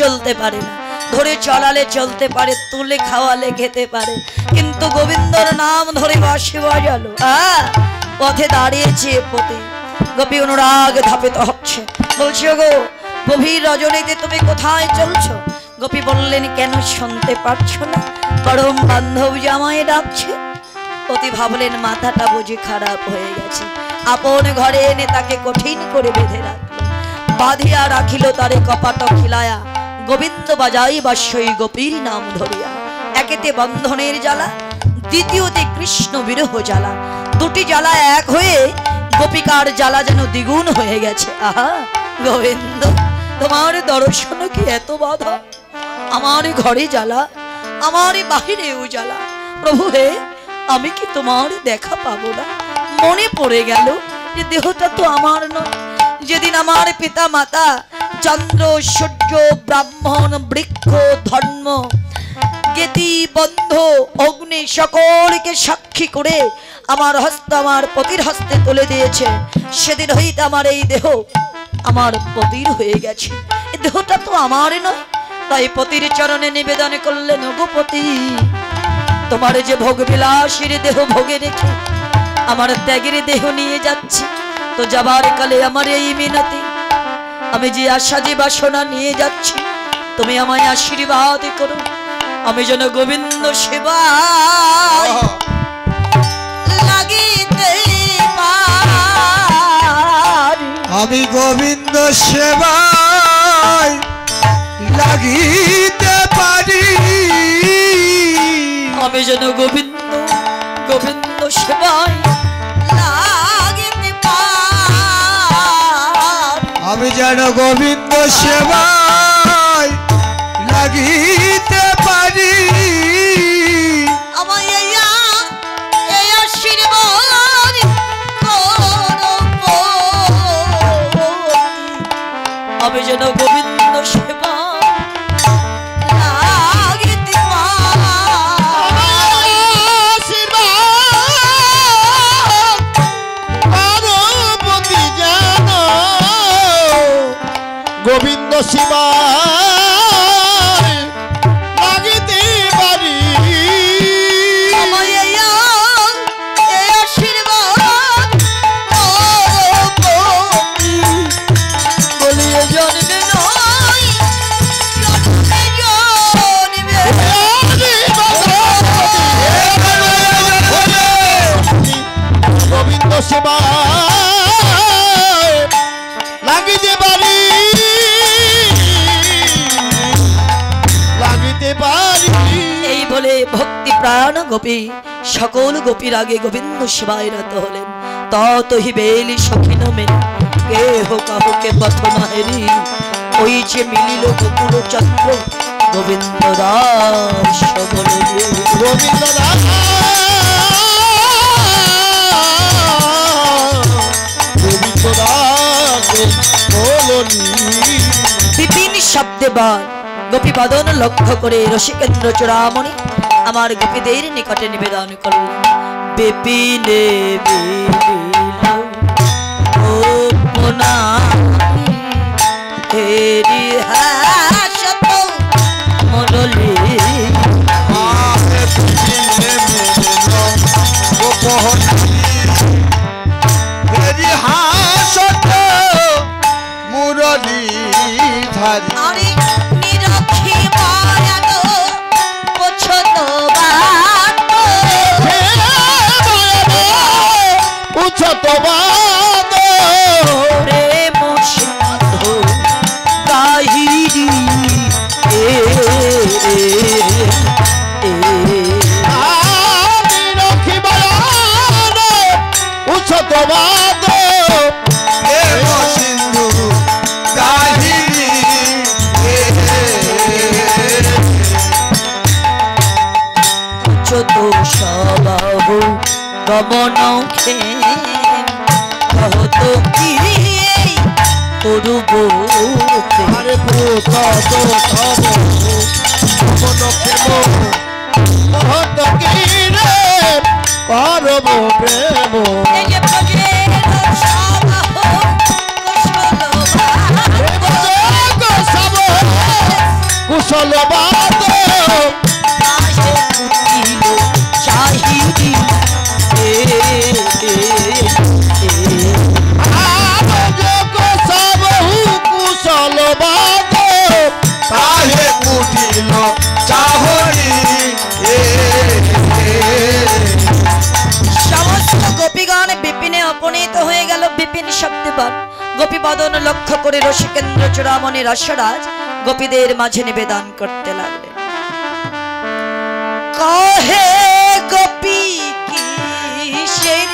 চলতে পারে না, ধরে চলালে চলতে পারে, তুলে খাওয়ালে খেতে পারে, কিন্তু গোবিন্দর নাম ধরে বাঁশি বাজালো পথে দাঁড়িয়েছে পথে গোপী অনুরাগ ধাপিত হচ্ছে, বলছে গো গভীর রজনীতে তুমি কোথায় চলছো? গোপী বললেন কেন শুনতে পারছো না? পরম বান্ধব জামাই ডাকছে। পতি ভাবলেন মাথাটা বুঝি খারাপ হয়ে গেছে, আপন ঘরে এনে তাকে কঠিন করে বেঁধে রাখলো, বাঁধিয়া রাখিল তারে কপাট খিলায়া, গোবিন্দ বাজাই বাস্যই গোপীর নাম ধরিয়া। একেতে বন্ধনের জ্বালা, দ্বিতীয়তে কৃষ্ণ বিরহ জ্বালা, দুটি জ্বালা এক হয়ে গোপিকার জ্বালা যেন দ্বিগুণ হয়ে গেছে। আহা গোবিন্দ, তোমার দর্শন কি এত বাধা? আমার ঘরে জ্বালা, আমার বাহিরেও জ্বালা। প্রভু হে, আমি কি তোমার দেখা পাবো না? মনে পড়ে গেল যে দেহটা তো আমার নয়। যেদিন আমার পিতা মাতা চন্দ্র সূর্য ব্রাহ্মণ বৃক্ষ ধর্ম জ্ঞেতি বন্ধ অগ্নি সকলকে সাক্ষী করে আমার হস্ত আমার পতির হস্তে তুলে দিয়েছে, সেদিন হইতে আমার এই দেহ আমার পতির হয়ে গেছে। এই দেহটা তো আমার নয়। তাই পতির চরণে নিবেদন করলেন, গোপতি তোমার যে ভোগ বিলাসীর দেহ ভোগে রেখে আমার ত্যাগের দেহ নিয়ে যাচ্ছি, তো যাবার কালে আমার এই মিনতি, আমি যে আশা যে বাসনা নিয়ে যাচ্ছি তুমি আমায় আশীর্বাদ করো, আমি যেন গোবিন্দ সেবায় লাগিতে পারি। আমি গোবিন্দ সেবায় লাগিতে পারি, আমি যেন গোবিন্দ গোবিন্দ সেবায় লাগিতে পারি। আমি যেন গোবিন্দ সেবায় লাগিতে পারি। লাগিতে পারি আমায় এই আশীর্বাদ বলিয়ে জন্মে নয় জন্মে গোবিন্দ সেবা লাগিতে পারি লাগিতে পারি। এই বলে ভক্তি প্রাণ গোপী সকল গোপীর আগে গোবিন্দ সেবায় রত হলেন। ততহি বেলি সখিন মেলি কেহ কাহকে পথ নাহেরি ওই যে মিলিল গোকুল চক্র গোবিন্দ দাস বলে গোবিন্দ দাস গোবিন্দ দাস বলনি বিপিন শব্দে বান গোপী বাদন লক্ষ্য করে রসিকেন্দ্র চূড়ামণি আমার গোপীদের নিকটে নিবেদন করলেন। বিপিনে বিলিল গোপনা হেরি হাসত মরলি মুরলী ধারি আরে নিরক্ষী মায়ানো পছন্দ বাত উচ্চত বাদ প্রেম সিন্ধু কাহিরি রক্ষী বয়ান উচ্চত বাদ সিন্ধু কাহিনী চত সবাহু গমন খে কহত কি তরু বোতে আরে ভূত মহত কি রে করব প্রেম এই যে প্রজের সবাহু কুশল বাদ কাহে কুটিল চাহিদি কুশল বাদ কাহে কুটিল চাহনি সমস্ত গোপীগণ বিপিনে অপনীত হয়ে গেল। বিপিন শব্দবান গোপী বদন লক্ষ্য করে রসিকেন্দ্র চূড়ামণি রসরাজ গোপীদের মাঝে নিবেদন করতে লাগলেন। কহে গোপী কিসের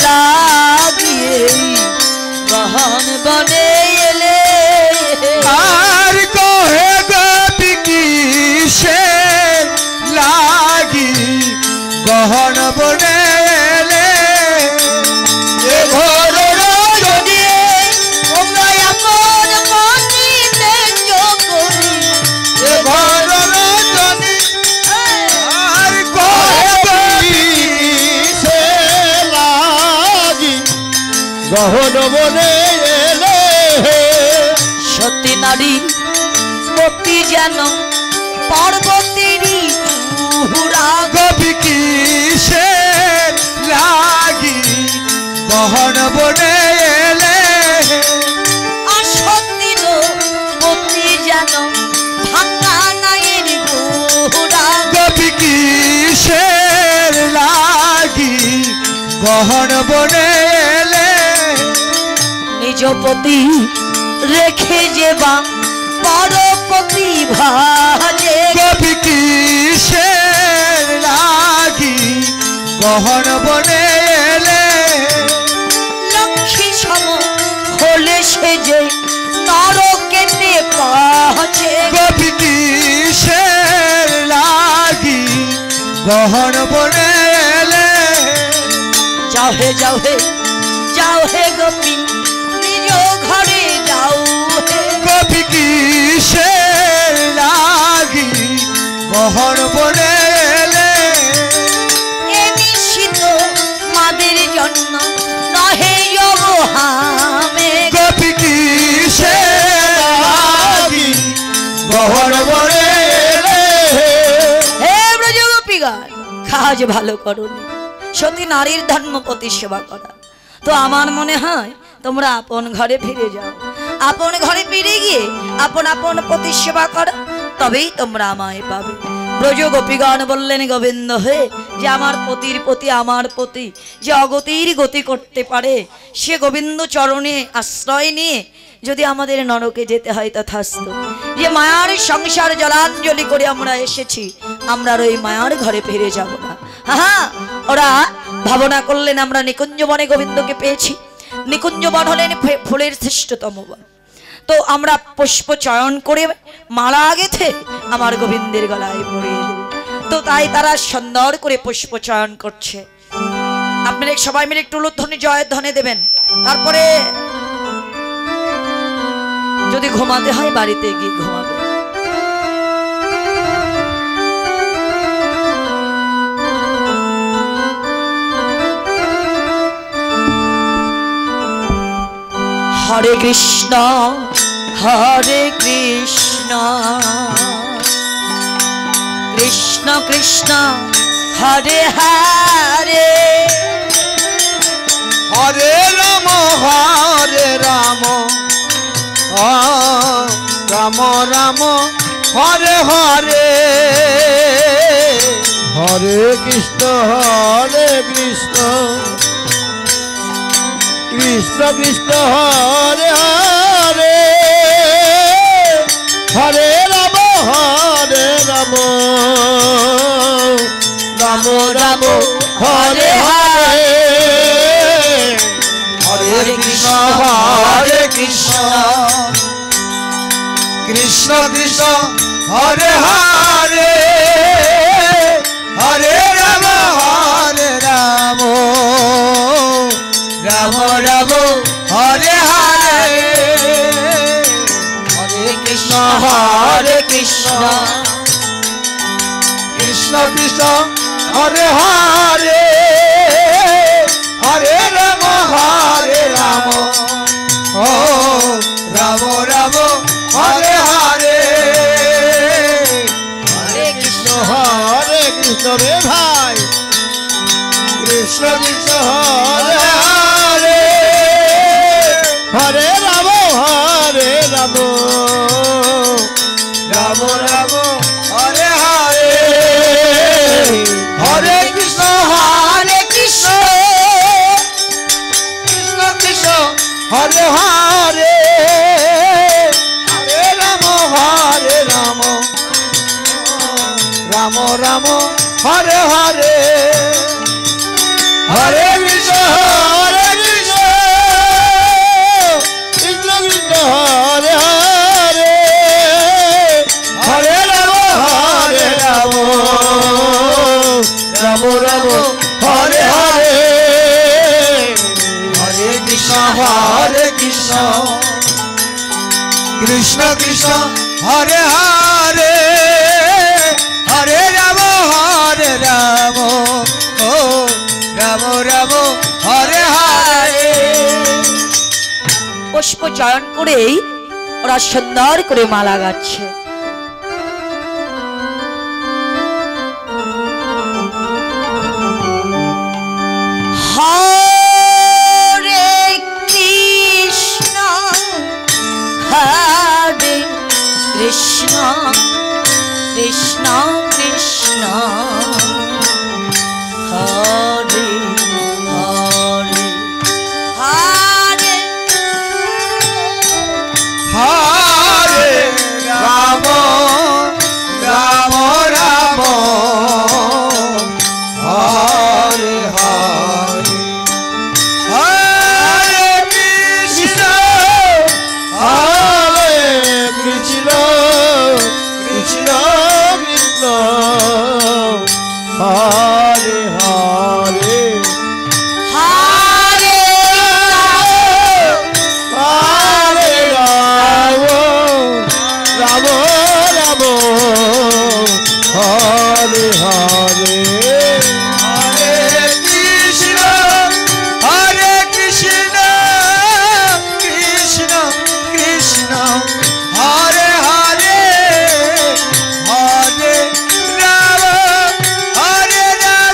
লাগিয়ে গহন বনে এলে আর কহে গোপী কিসে লাগি গহন বনে এলে এ ঘোর রজনী তোমরা আপন মনিতে যোগরি এ ঘোর রজনী আর কহে গোপী সে লাগি গহন বনে এলে সতী নারী মতি যেন পর্বতেরই চূড়া গোপী কিসে লাগি গহন বনে এলে আসক্তির মতি যেন ভাঙা নাইয়ের গোড়া গোপী কিসে লাগি গহন বনে এলে নিজ পতি রেখে যে বা পরপতি ভাজে গোপী কিসে লাগি গহন বনে এলে লক্ষ্মী সম হলে সে যে নরকেতে পাছে গোপী কিসে লাগি গহন বনে এলে যাও হে যাও হে গোপী নিজ ঘরে যাও হে গোপী কিসে লাগি গহন বনে এলে এ নিশ্চিত মাদের জন্য নহে অবহামে গোপী কিসে লাগি কাজ ভালো করোনি। সতী নারীর ধর্ম পতি সেবা করা। তো আমার মনে হয় তোমরা আপন ঘরে ফিরে যাও, আপন ঘরে ফিরে গিয়ে আপন আপন পতি সেবা করো, তবেই তোমরা আমায় পাবে। ব্রজ গোপীগণ বললেন, গোবিন্দ হে, যে আমার পতির প্রতি আমার প্রতি যে অগতির গতি করতে পারে, সে গোবিন্দ চরণে আশ্রয় নিয়ে যদি আমাদের নরকে যেতে হয় তথাস্তু। যে মায়ার সংসার জলাঞ্জলি করে আমরা এসেছি, আমরা ওই মায়ার ঘরে ফিরে যাব না। হ্যাঁ, ওরা ভাবনা করলেন আমরা নিকুঞ্জ বনে গোবিন্দকে পেয়েছি। নিকুঞ্জ বন হলেন ফুলের শ্রেষ্ঠতম বন। তো আমরা পুষ্প চয়ন করে মালা গেথে আমার গোবিন্দের গলায় পরিয়ে দেব। তো তাই তারা সুন্দর করে পুষ্প চয়ন করছে। আপনারা সবাই মিলে একটু উলুধ্বনি জয়ধ্বনি দেবেন। তারপরে যদি ঘুমাতে হয় বাড়িতে গিয়ে ঘুমাবে। হরে কৃষ্ণ হরে কৃষ্ণ কৃষ্ণ কৃষ্ণ হরে হরে হরে রাম রাম রাম হরে হরে হরে কৃষ্ণ কৃষ্ণ কৃষ্ণ হরে হরে হরে রাম রাম রাম হরে হরে হরে কৃষ্ণ কৃষ্ণ কৃষ্ণ হরে হরে হরে রাম রাম রাম হরে হরে হরে কৃষ্ণ কৃষ্ণ কৃষ্ণ হরে হরে হরে রাম ও রাম রাম হরে হরে হরে কৃষ্ণ রে ভাই কৃষ্ণ কৃষ্ণ হরে হরে হরে রাম রাম রাম হরে হরে হরে কৃষ্ণ কৃষ্ণ কৃষ্ণ হরে হরে হরে রাম রাম রাম হরে হরে হরে কৃষ্ণ কৃষ্ণ কৃষ্ণ হরে হরে হরে রাম রাম রাম হরে হরে হরে কৃষ্ণ কৃষ্ণ কৃষ্ণ হরে হরে হরে রাম ও রাম রাম হরে হরে পুষ্প চয়ন করেই ওরা সুন্দর করে মালা গাচ্ছে। হরে কৃষ্ণ হরে কৃষ্ণ কৃষ্ণ কৃষ্ণ হরে হরে হরে হরে রাম রাম রাম হরে হরে হরে কৃষ্ণ হরে কৃষ্ণ কৃষ্ণ কৃষ্ণ হরে হরে হরে হরে রাম রাম রাম হরে হরে হরে কৃষ্ণ কৃষ্ণ কৃষ্ণ হরে হরে হরে রাম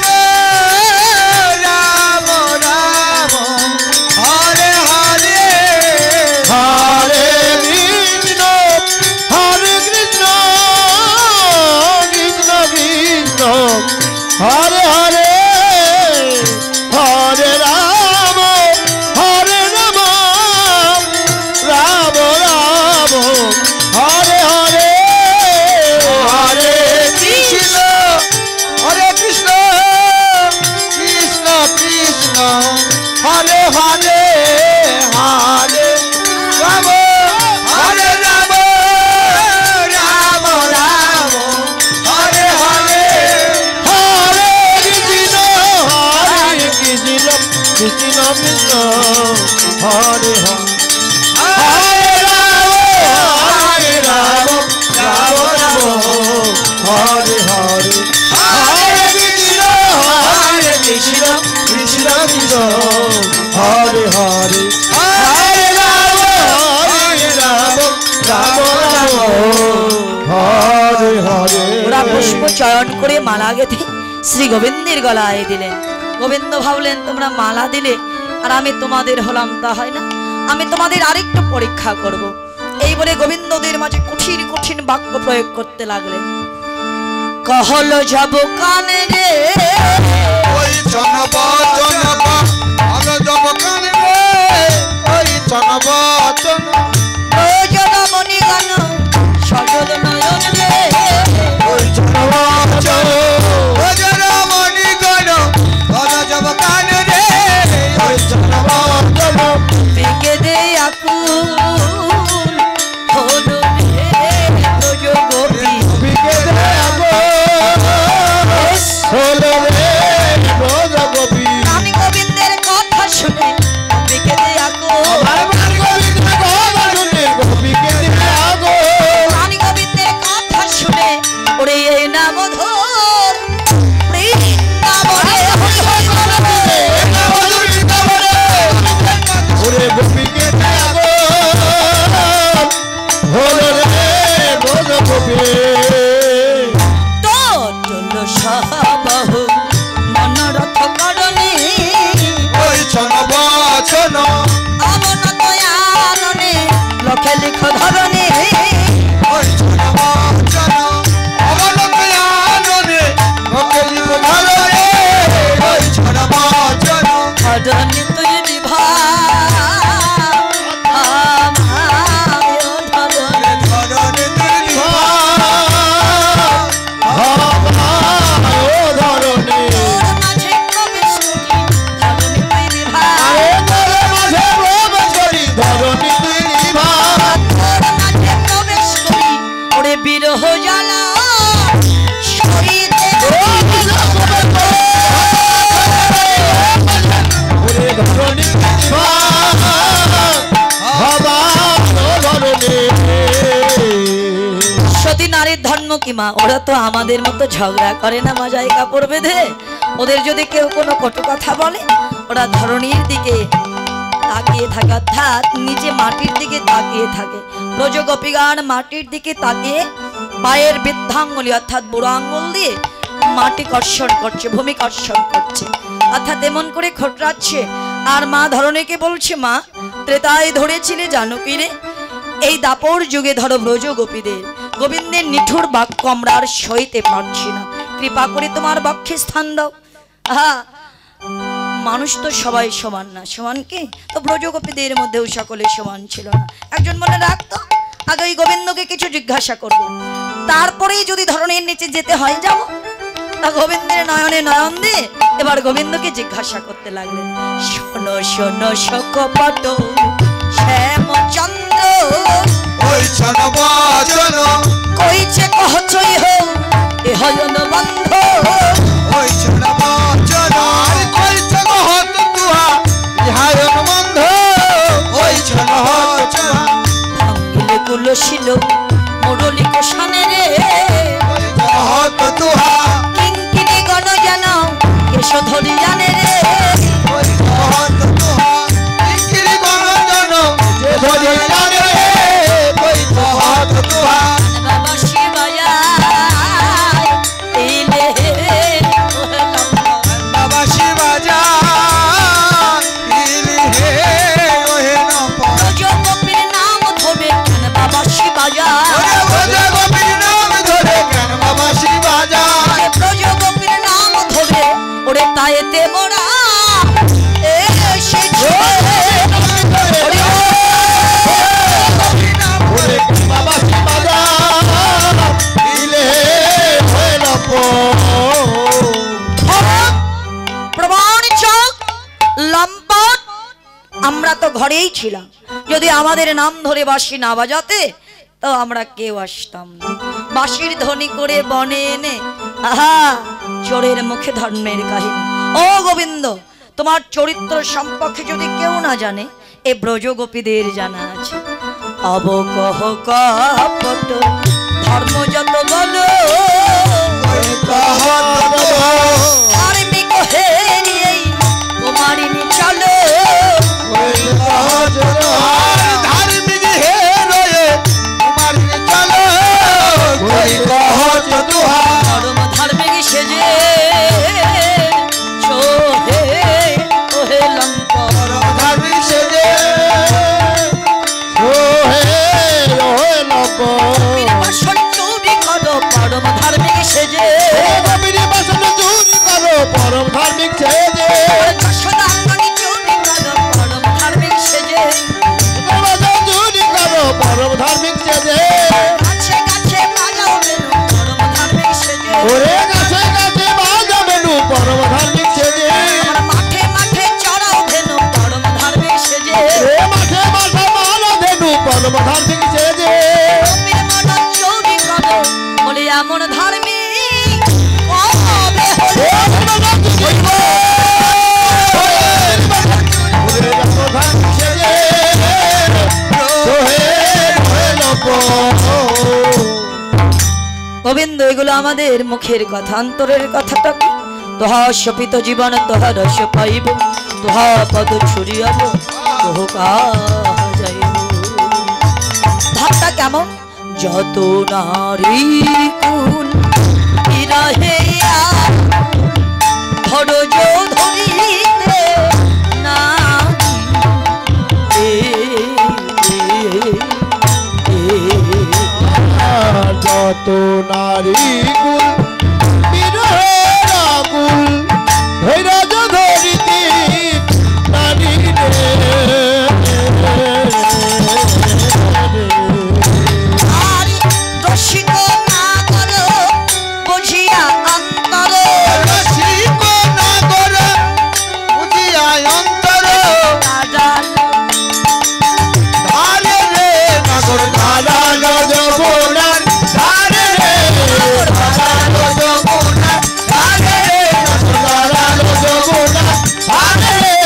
পুষ্প চয়ন করে মালা গেঁথে শ্রী গোবিন্দের গলায় দিলেন। গোবিন্দ ভাবলেন তোমরা মালা দিলে আর আমি তোমাদের হলাম, তা হয় না, আমি তোমাদের আরেকটু পরীক্ষা করব। এই বলে গোবিন্দদের মাঝে কঠিন কঠিন বাক্য প্রয়োগ করতে লাগলেন। কহল যাব কানে রে ওই চনবা চনবা আলো যাব কানে রে ওই চনবা চন ও জনমণি গান সজল নয়ন রে ওই চনবা চন ও জনমণি গান আলো যাব কানে রে ওই চনবা চন বিকে দে আকুল হলো রে ব্রজ গোপী বিকে দে আগো হলো রে ব্রজ গোপী। রানী গোবিন্দের কথা শুনে বিকে দে আকুল আমার প্রাণ গোবিন্দের কথা শুনে বিকে দে আগো। রানী গোবিন্দের কথা শুনে ওরে এই নাম ধর বৃন্দাবনে ওরে গোপীকে দে আগো হলো রে ব্রজ গোপী। তোল সহবাহু মনোরথ করণী ওই চনবা চন অবনত আননে লখে লিখ ধরণী ওই চনবা চন অবনত আননে ওকে লিখো ধরে ওই চনবা চন ধরণী তুই বিভা ধরনে তুই ও ধরণী আরে তোর মাঝে প্রবেশ করি ধরণী তুই নিভা। বিরহ জ্বালা শরীরে ওরে ধরণী নিভা হবা ও ধরণী। সতী নারীর ধর্ম কি মা? ওরা তো আমাদের মতো ঝগড়া করে না মজায় কাপড় বেঁধে। ওদের যদি কেউ কোনো কটু কথা বলে ওরা ধরণীর দিকে তাকিয়ে থাকে, অর্থাৎ নিচে মাটির দিকে তাকিয়ে থাকে। ব্রজ গোপীগণ মাটির দিকে তাকিয়ে পায়ের বৃদ্ধাঙ্গুলি অর্থাৎ বুড়ো আঙ্গুল দিয়ে মাটি কর্ষণ করছে, ভূমি কর্ষণ করছে, অর্থাৎ এমন করে খোঁটরাচ্ছে। আর মা ধরণীকে বলছে, মা ত্রেতায় ধরেছিলে জানকী রে, এই দাপর যুগে ধরো ব্রজ গোপীদের। গোবিন্দের নিঠুর বাক্য আমরা আর সইতে পারছি না, কৃপা করে তোমার বক্ষে স্থান দাও। হ্যাঁ, মানুষ তো সবাই সমান না, সমান কি তো ব্রজ গোপীদের মধ্যেও সকলে সমান ছিল না। একজন মনে রাখতো আগে ওই গোবিন্দকে কিছু জিজ্ঞাসা করব, তারপরেই যদি ধরনের নিচে যেতে হয় যাব। তা গোবিন্দের নয়নে নয়ন দিয়ে এবার গোবিন্দকে জিজ্ঞাসা করতে লাগলেন। শোনো শোনো শোকপট শ্যামচন্দ্র ওই চনবা চন কইছে কহছই হো এ হয়ন বন্ধ ওই চনবা চন ওই চনহত তুহা ইহায়ন বন্ধ ওই চনহত চন ভাঙ্গিলে কুলশিল মুরলি কোষানে রে ওই চনহত তুহা কিঙ্কিনি গণ যেন কেশ ধরি জানে রে ওই চনহত তুহা ইকিরি গণজন যে ধরি জানে ওই চনহত তুহা বাবা শিবায়া ইলে বাবা শিবাজা ইলি হে ওহে নপ ব্রজ গোপীর নাম ধরে কেন বাবা শিবায়া ওরে ব্রজ গোপীর নাম ধরে কেন বাবা শিবাজা ব্রজ গোপীর নাম ধরে ওরে তাইতে মোরা এসেছে ওরে বাবা শিবাজা দিলে হইল প্রমাণ চক লম্পট। আমরা তো ঘরেই ছিলাম, যদি আমাদের নাম ধরে বাঁশি না বাজাতে তো আমরা কেউ আসতাম না। বাঁশির ধ্বনি করে বনে এনে আহা চোরের মুখে ধর্মের কাহিনী। ও গোবিন্দ, তোমার চরিত্র সম্পর্কে যদি কেউ না জানে এ ব্রজ গোপীদের জানা আছে। অবকহ কপট ধর্ম যত বলো ধার্মিক হেরিয়ে কুমারিনী চলো ধার্মিক হে রয়ে কুমারী চলো কহত তুহা ধর্ম এমন ধার্মিক কবে হলো? গোবিন্দ, এগুলো আমাদের মুখের কথা, অন্তরের কথাটা কি? তোহা শপিত জীবন তোহা রস পাইব, তোহা পদ ছুড়িয়াব, তোহ যাইব। ভাবটা কেমন? যত নারী কুল বিরহেয়া ধরজ ধরিতে নারী, যত নারী কুল বিরহের আকুল ধৈর্য ধরিতে নারী রে। রসিক না করো বুঝিয়া অন্তর, রসিক না করো বুঝিয়া অন্তর, ধারে রে নাগর ধারা যমুনার ধারে রে, ধারা যমুনার ধারে রে, ধারা যমুনার ধারে রে।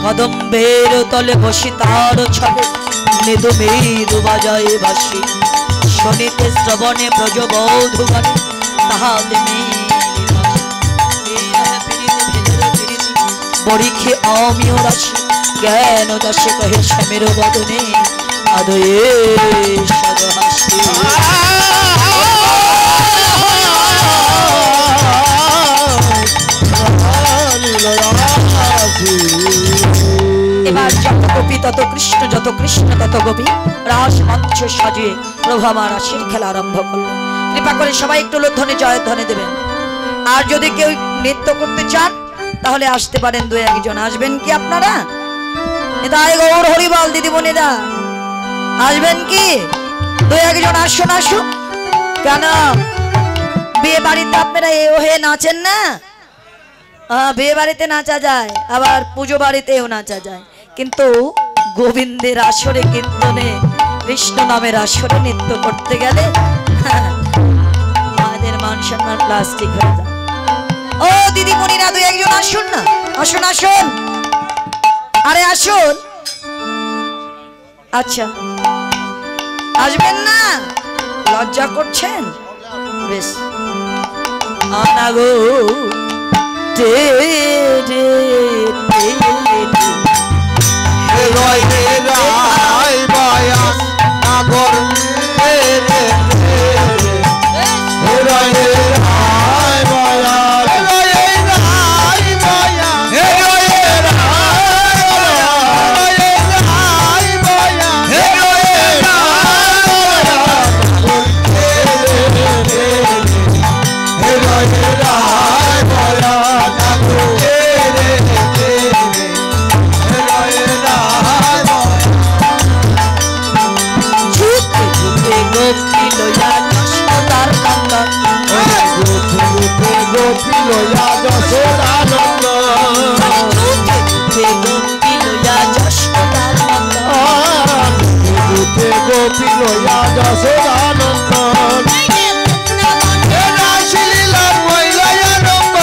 কদম্বের তলে বসি তার ছলে মৃদু মৃদু বাজায় বাসি, শোনিতে শ্রবণে ব্রজবধূগণে তাহাতে বরিখে অমিয় রাশি, জ্ঞান দাসে কহে শ্যামের বদনে আদয়ে সদহাসি। এবার যত গোপী তত কৃষ্ণ, যত কৃষ্ণ তত গোপী রাস মঞ্চ সাজিয়ে প্রভু আমার রাসের খেলা আরম্ভ করলেন। কৃপা করে সবাই একটু লোধ্বনি জয়ধ্বনি দেবেন। আর যদি কেউ নৃত্য করতে চান তাহলে আসতে পারেন, দু একজন আসবেন কি আপনারা? নিতাই গৌর হরিবল দিদিমণিরা আসবেন কি? দু একজন আসুন আসুন। কেন বিয়ে বাড়িতে আপনারা এ হয়ে নাচেন না? বিয়ে বাড়িতে নাচা যায়, আবার পুজো বাড়িতেও নাচা যায়, কিন্তু গোবিন্দের আসরে কীর্তনে কৃষ্ণ নামের আসরে নৃত্য করতে গেলে আমাদের মান সম্মান প্লাস্টিক হয়ে যায়। ও দিদিমণিরা দু একজন আসুন না, আসুন আসুন, আরে আসুন। আচ্ছা আসবেন না? লজ্জা করছেন? বেশ আনাগো রে রে রয় রে রায় বয়ান নাগর রে রে রয় রে রায় বয়ান, রয় রে রায় বয়ান, রয় রে রায় বয়ান, রয় রে রায় বয়ান, গোপী লয়া যশোদানন্দ, গোপী লয়া যশোদানন্দ, রাসলীলা কইলা আরম্ভ,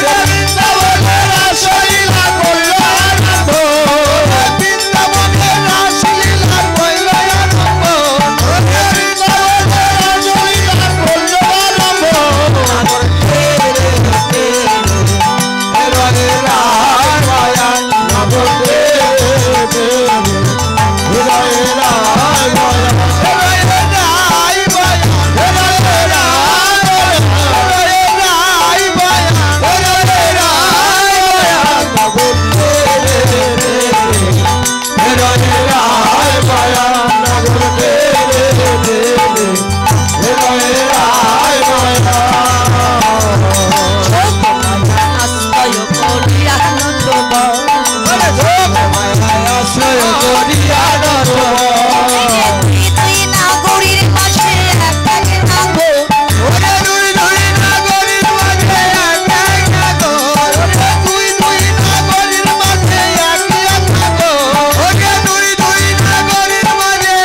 বৃন্দাবনে রাসলীলা কইলা আরম্ভ, বৃন্দাবনে রাসলীলা কইলা আরম্ভ, বৃন্দাবনে রাসলীলা কইলা আরম্ভ। রয়ে রায় বয়ান নাগর রে রে, রয়ে রায় বয়ান, রয়ে রায় বয়ান, রয়ে রায় বয়ান, রয়ে রায় বয়ান নাগর রে রে, রয়ে রায় বয়ান নাগর রে রে, রয়ে রায় বয়ান। আশ্রয় করিয়া নাগরীর মাঝে ওরে দুই দুই নাগরীর মাঝে এক নাগর, ওরে দুই দুই নাগরীর মাঝে এক নাগর, ওরে দুই দুই নাগরীর মাঝে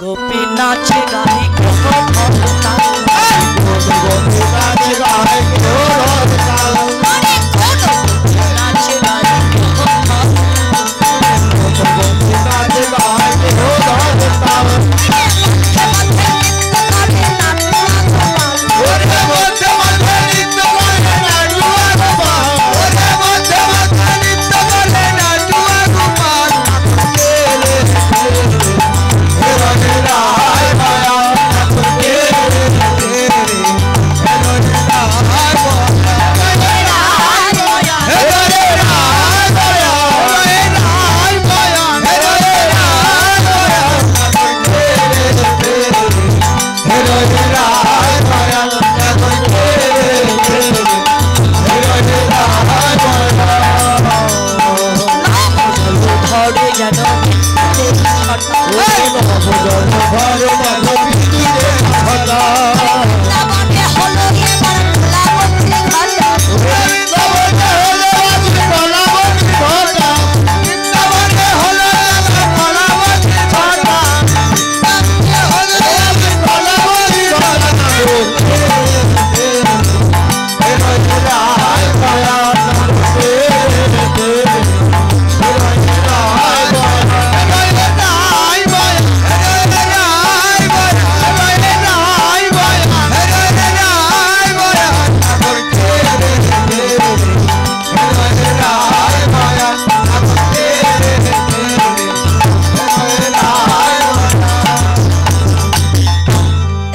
গোপী নাচে গায়ে কখন নাচে গায় কেউ তাল নাচে গায়ে কখন নাচে গায় কেউ তাল ওরে মধ্যে মধ্যে নৃত্য করে নাচুয়া গোপাল ওরে মধ্যে মধ্যে নৃত্য করে নাচুয়া গোপাল কে রে হে রে রায় মায়া কে রে হে রে রায় মায়া হে রে রায় মায়া হে রায় মায়া হে রে রায় মায়া কে রে হে রে রায় মায়া ধরে যেন লাবণে হলো এবার লাবণী ঘটা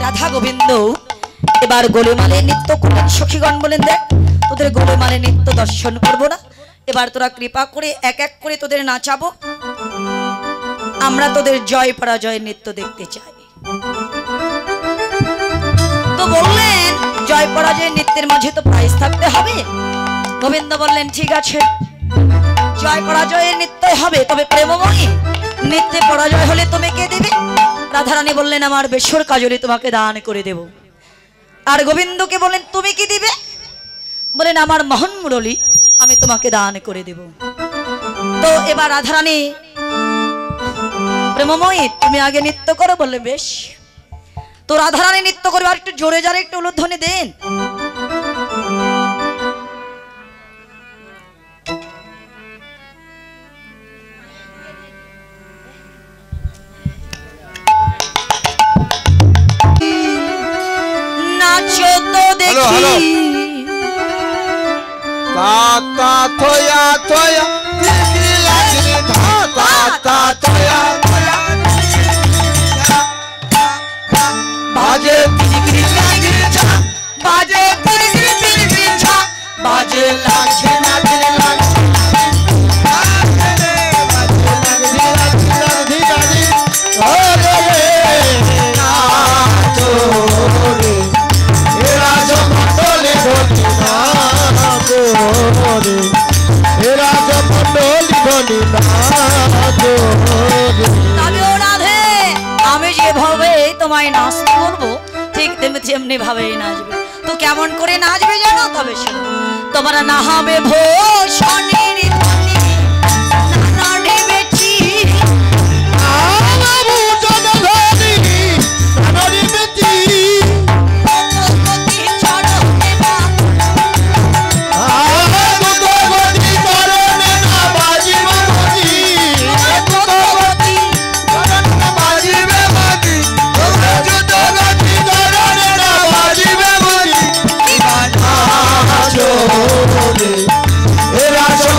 রাধা গোবিন্দ এবার গোলেমালে নৃত্য করলেন। সখীগণ বলেন, দেখ তোদের গোলেমালে নৃত্য দর্শন করবো না, এবার তোরা কৃপা করে এক এক করে তোদের নাচাবো, আমরা তোদের জয় পরাজয় নৃত্য দেখতে চাই। তো বললেন জয় পরাজয় নৃত্যের মাঝে তো প্রাইজ থাকতে হবে। গোবিন্দ বললেন ঠিক আছে, জয় পরাজয়ের নৃত্যই হবে, তবে প্রেমময়ী নৃত্যে পরাজয় হলে তুমি কে দেবে? রাধারানী বললেন আমার বেশর কাজলে তোমাকে দান করে দেব। আর গোবিন্দকে বললেন তুমি কি দিবে? বলেন আমার মোহন মুরলী আমি তোমাকে দান করে দেব। তো এবার রাধারানী প্রেমময়ী তুমি আগে নৃত্য করো, বললে বেশ। তো রাধারানী নৃত্য করবে, আর একটু জোরে যারে একটু উলুধ্বনি দেন। নাচো তো দেখি তা থয়া থয়া টিকরি লাগি তা থয়া থয়া বাজে টিকরি লাগি ছা বাজে টিকরি টিকরি ছা বাজে লাগছে নাচে লাগছে আমি যেভাবে তোমায় নাচতে বলবো ঠিক তেমনি ভাবেই নাচবে। তো কেমন করে নাচবে জানো? তবে শোনো, তোমার না হবে ভূষণের ধ্বনি নানা নেবেছি Era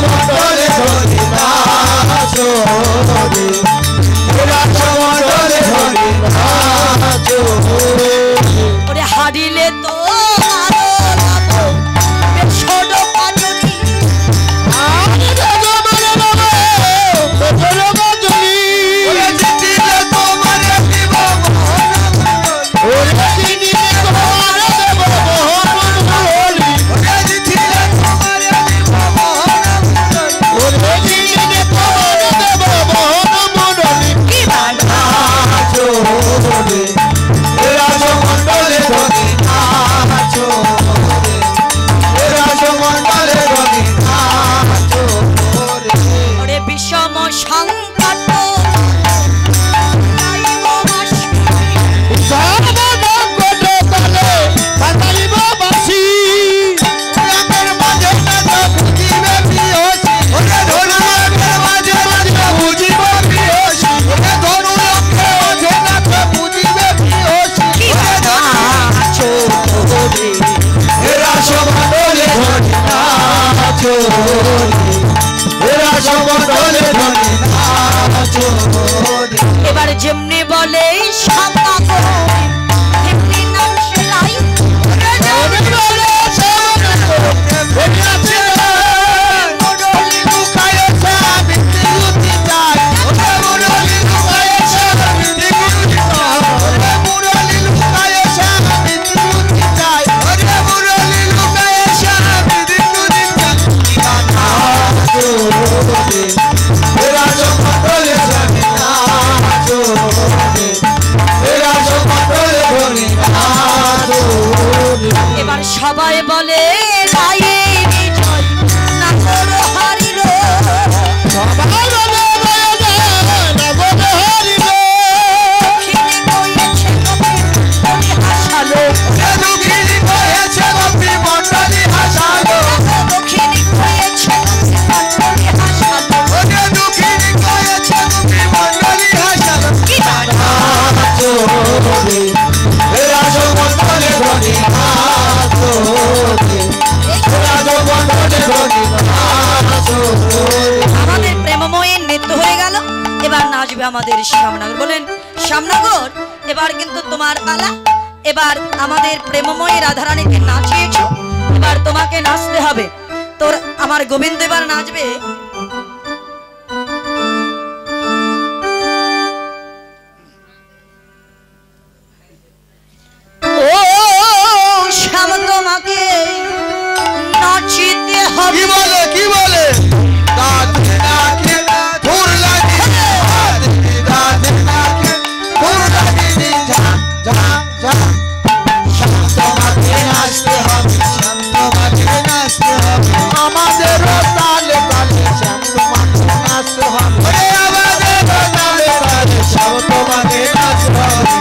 রাসমণ্ডলে ধ্বনি নাচো রে। এবার যেমনি বলে শ্যামা গো তেমনি নাম সেলাই যেমনি বলে শ্যামা গো তেমনি আছে মুরলি লুকায়েছে বিদ্যুতি চাই ওরে মুরলি লুকায়েছে বিদ্যুতি চাই ওরে মুরলি লুকায়েছে বিদ্যুতি চাই ওরে মুরলি লুকায়েছে বিদ্যুতি চাই নাচো রে রাসমণ্ডলে ধ্বনি নাচো রে রাসমণ্ডলে ধ্বনি নাচো রে। এবার সবাই বলে রায়ে বিজয় নাগর হারিল সবাই বলে নগর হরিল দক্ষিণে কইছে কবি হাসালো দুঃখিনী হয়েছে গোপী মণ্ডলী হাসালো দক্ষিণে কইছে কবি হাসালো ওরে দুঃখিনী হয়েছে গোপী মণ্ডলী হাসালো কি জানো নাচো রে রাসমণ্ডলে ধ্বনি নাচো রে রাসমণ্ডলে ধ্বনি নাচো রে। আমাদের প্রেমময়ের নৃত্য হয়ে গেল। এবার নাচবে আমাদের শ্যামনগর। বলেন শ্যামনগর এবার কিন্তু তোমার পালা। এবার আমাদের প্রেমময় রাধারানীকে নাচিয়েছ, এবার তোমাকে নাচতে হবে। তোর আমার গোবিন্দ এবার নাচবে। ও শ্যাম তোমাকে নাচিতে হবে। কি বলে কি বলে রাধে রাধে ফুল লাগি রাধে রাধে ফুল লাগি যা যা যা শান্ত মাঝে নাচতে হবে শান্ত মাঝে নাচতে হবে আমাদের তালে তালে শান্ত মাঝে নাচতে হবে ওরে আমাদের তালে তালে শান্ত মাঝে নাচতে হবে।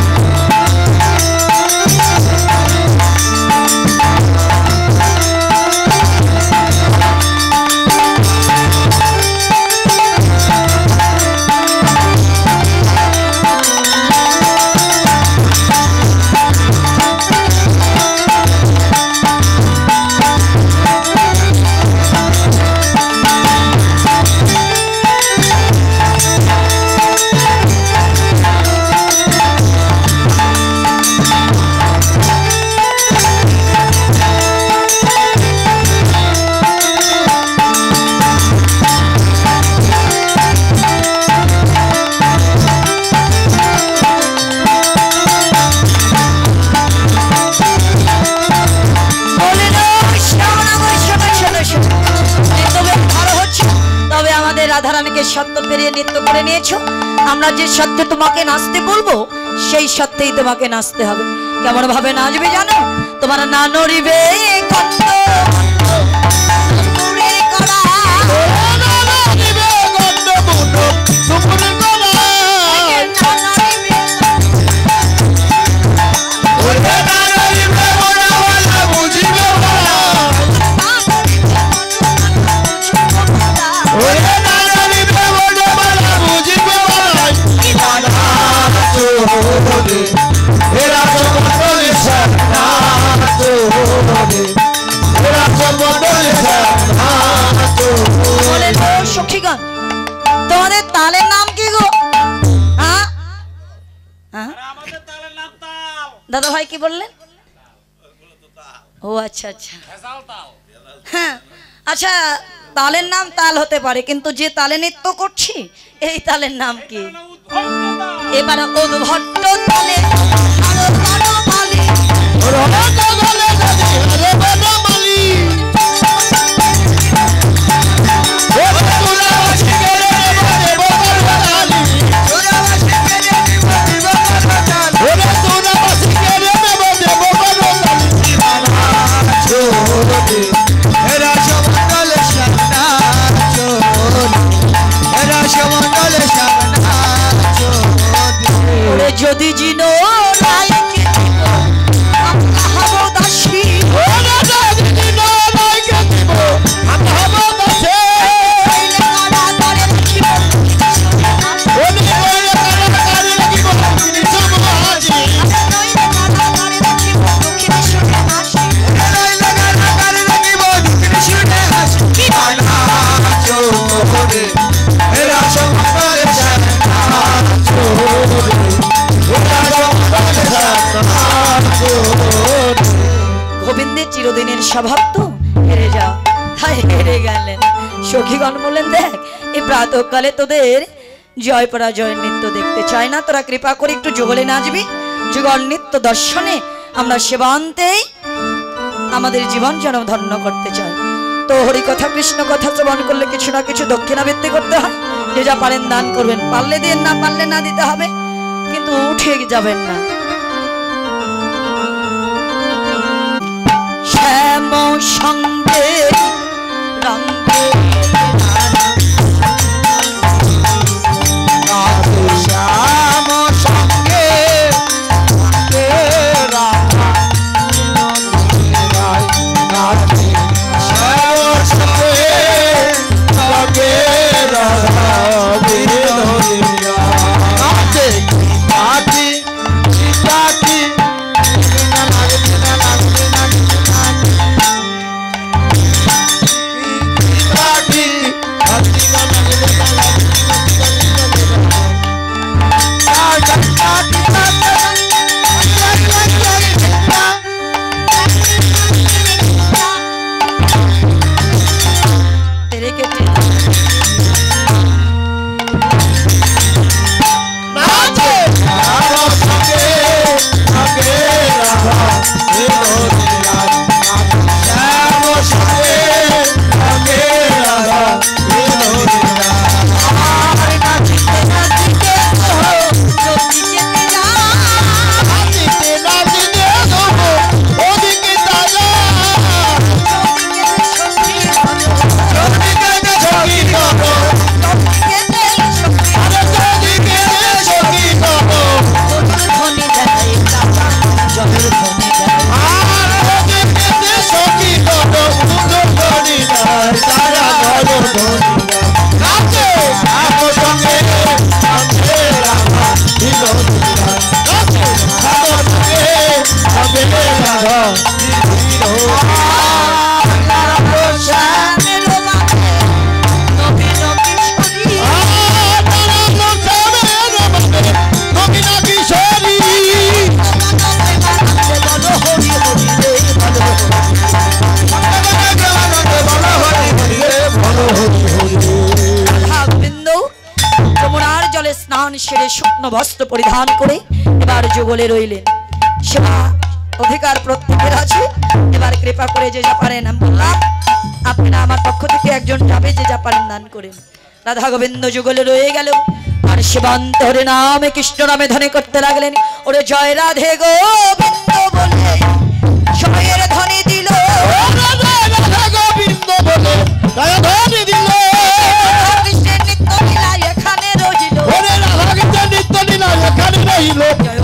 রাধারানীকে সত্য পেরিয়ে নৃত্য করে নিয়েছো। আমরা যে সত্যে তোমাকে নাচতে বলবো সেই সত্যেই তোমাকে নাচতে হবে। কেমন ভাবে নাচবে জানো? তোমার না নড়িবে কণ্ঠ মুড়ে করা না নড়িবে কণ্ঠ মুড়ে করা না নড়িবে ওরে না নড়িবে ওরা ওরা বুঝিবে ওরা ওরে না নড়িবে ওরা ওরা বুঝিবে ওরা নাচো রে এরা সমতলে নাচো রে এরা সমতলে নাচো। বলে তো সখীগণ তোমাদের তালের নাম কি গো? হ্যাঁ হ্যাঁ দাদা ভাই কি বললেন? ও আচ্ছা আচ্ছা হ্যাঁ আচ্ছা তালের নাম তাল হতে পারে, কিন্তু যে তালে নৃত্য করছি এই তালের নাম কি? এবার উদ্ভট্ট তালে আরো বড় মালি রহমত বলে যদি আরে বনমালী ও তোরা শিখরে বলে বনমালী তোরা শিখরে বলে বনমালী ওরে তোরা শিখরে বলে বনমালী ছোড়ে এরা সমতলে শান্তা ছোড়ে এরা সমতলে শান্তা ছোড়ে ওরে যদি জিনো রায়কে আমরা হব দাসী ওরে যদি জিনো রায়কে দিব আমরা হব দাসী কইলে কারা করে রাখিব ওরে কইলে কারা লাগিব কিছু মহাজি কইলে কারা করে রাখিব দুঃখে শুনে হাসি কইলে কারা লাগিব কিছু শুনে হাসি কি নাচো রে স্বভাব তো হেরে যাও, তাই হেরে গেলেন। সখীগণ বললেন, দেখ এই প্রাতকালে তোদের জয় পরাজয় নৃত্য দেখতে চাই না, তোরা কৃপা করে একটু যুগলে নাচবি। যুগল নৃত্য দর্শনে আমরা সেবান্তেই আমাদের জীবন যেন ধন্য করতে চাই। তো হরি কথা কৃষ্ণ কথা শ্রবণ করলে কিছু না কিছু দক্ষিণাবৃত্তি করতে হয়। যে যা পারেন দান করবেন, পারলে দেন, না পারলে না দিতে হবে, কিন্তু উঠে যাবেন না। শ্যাম সঙ্গে রঙ্গে শ্যাম সঙ্গে কে রাধা নাচে, শ্যাম সঙ্গে সঙ্গে রাধা বিনোদিয়া নাচে, নাচি নাচি না লাগবে না লাগবে না নাচি নাচি না লাগবে না লাগবে সেরে শুকনো বস্ত্র পরিধান করে এবার যুগলে রইলেন। সেবা অধিকার প্রত্যেকের আছে, এবার কৃপা করে যে যা পারেন, আমি বললাম আপনারা আমার পক্ষ থেকে একজন যাবে, যে যা পারেন দান করেন। রাধা গোবিন্দ যুগলে রয়ে গেল, আর সেবান্ত হরে নামে কৃষ্ণ নামে ধ্বনি করতে লাগলেন। ওরে জয় রাধে গোবিন্দ বলে জয়ের ধ্বনি দিল, গোবিন্দ বলে ধ্বনি দিল, কৃষ্ণের নিত্য লীলা এখানে রহিল, ওরে রাধা কৃষ্ণের নিত্য লীলা এখানে রহিল। জয়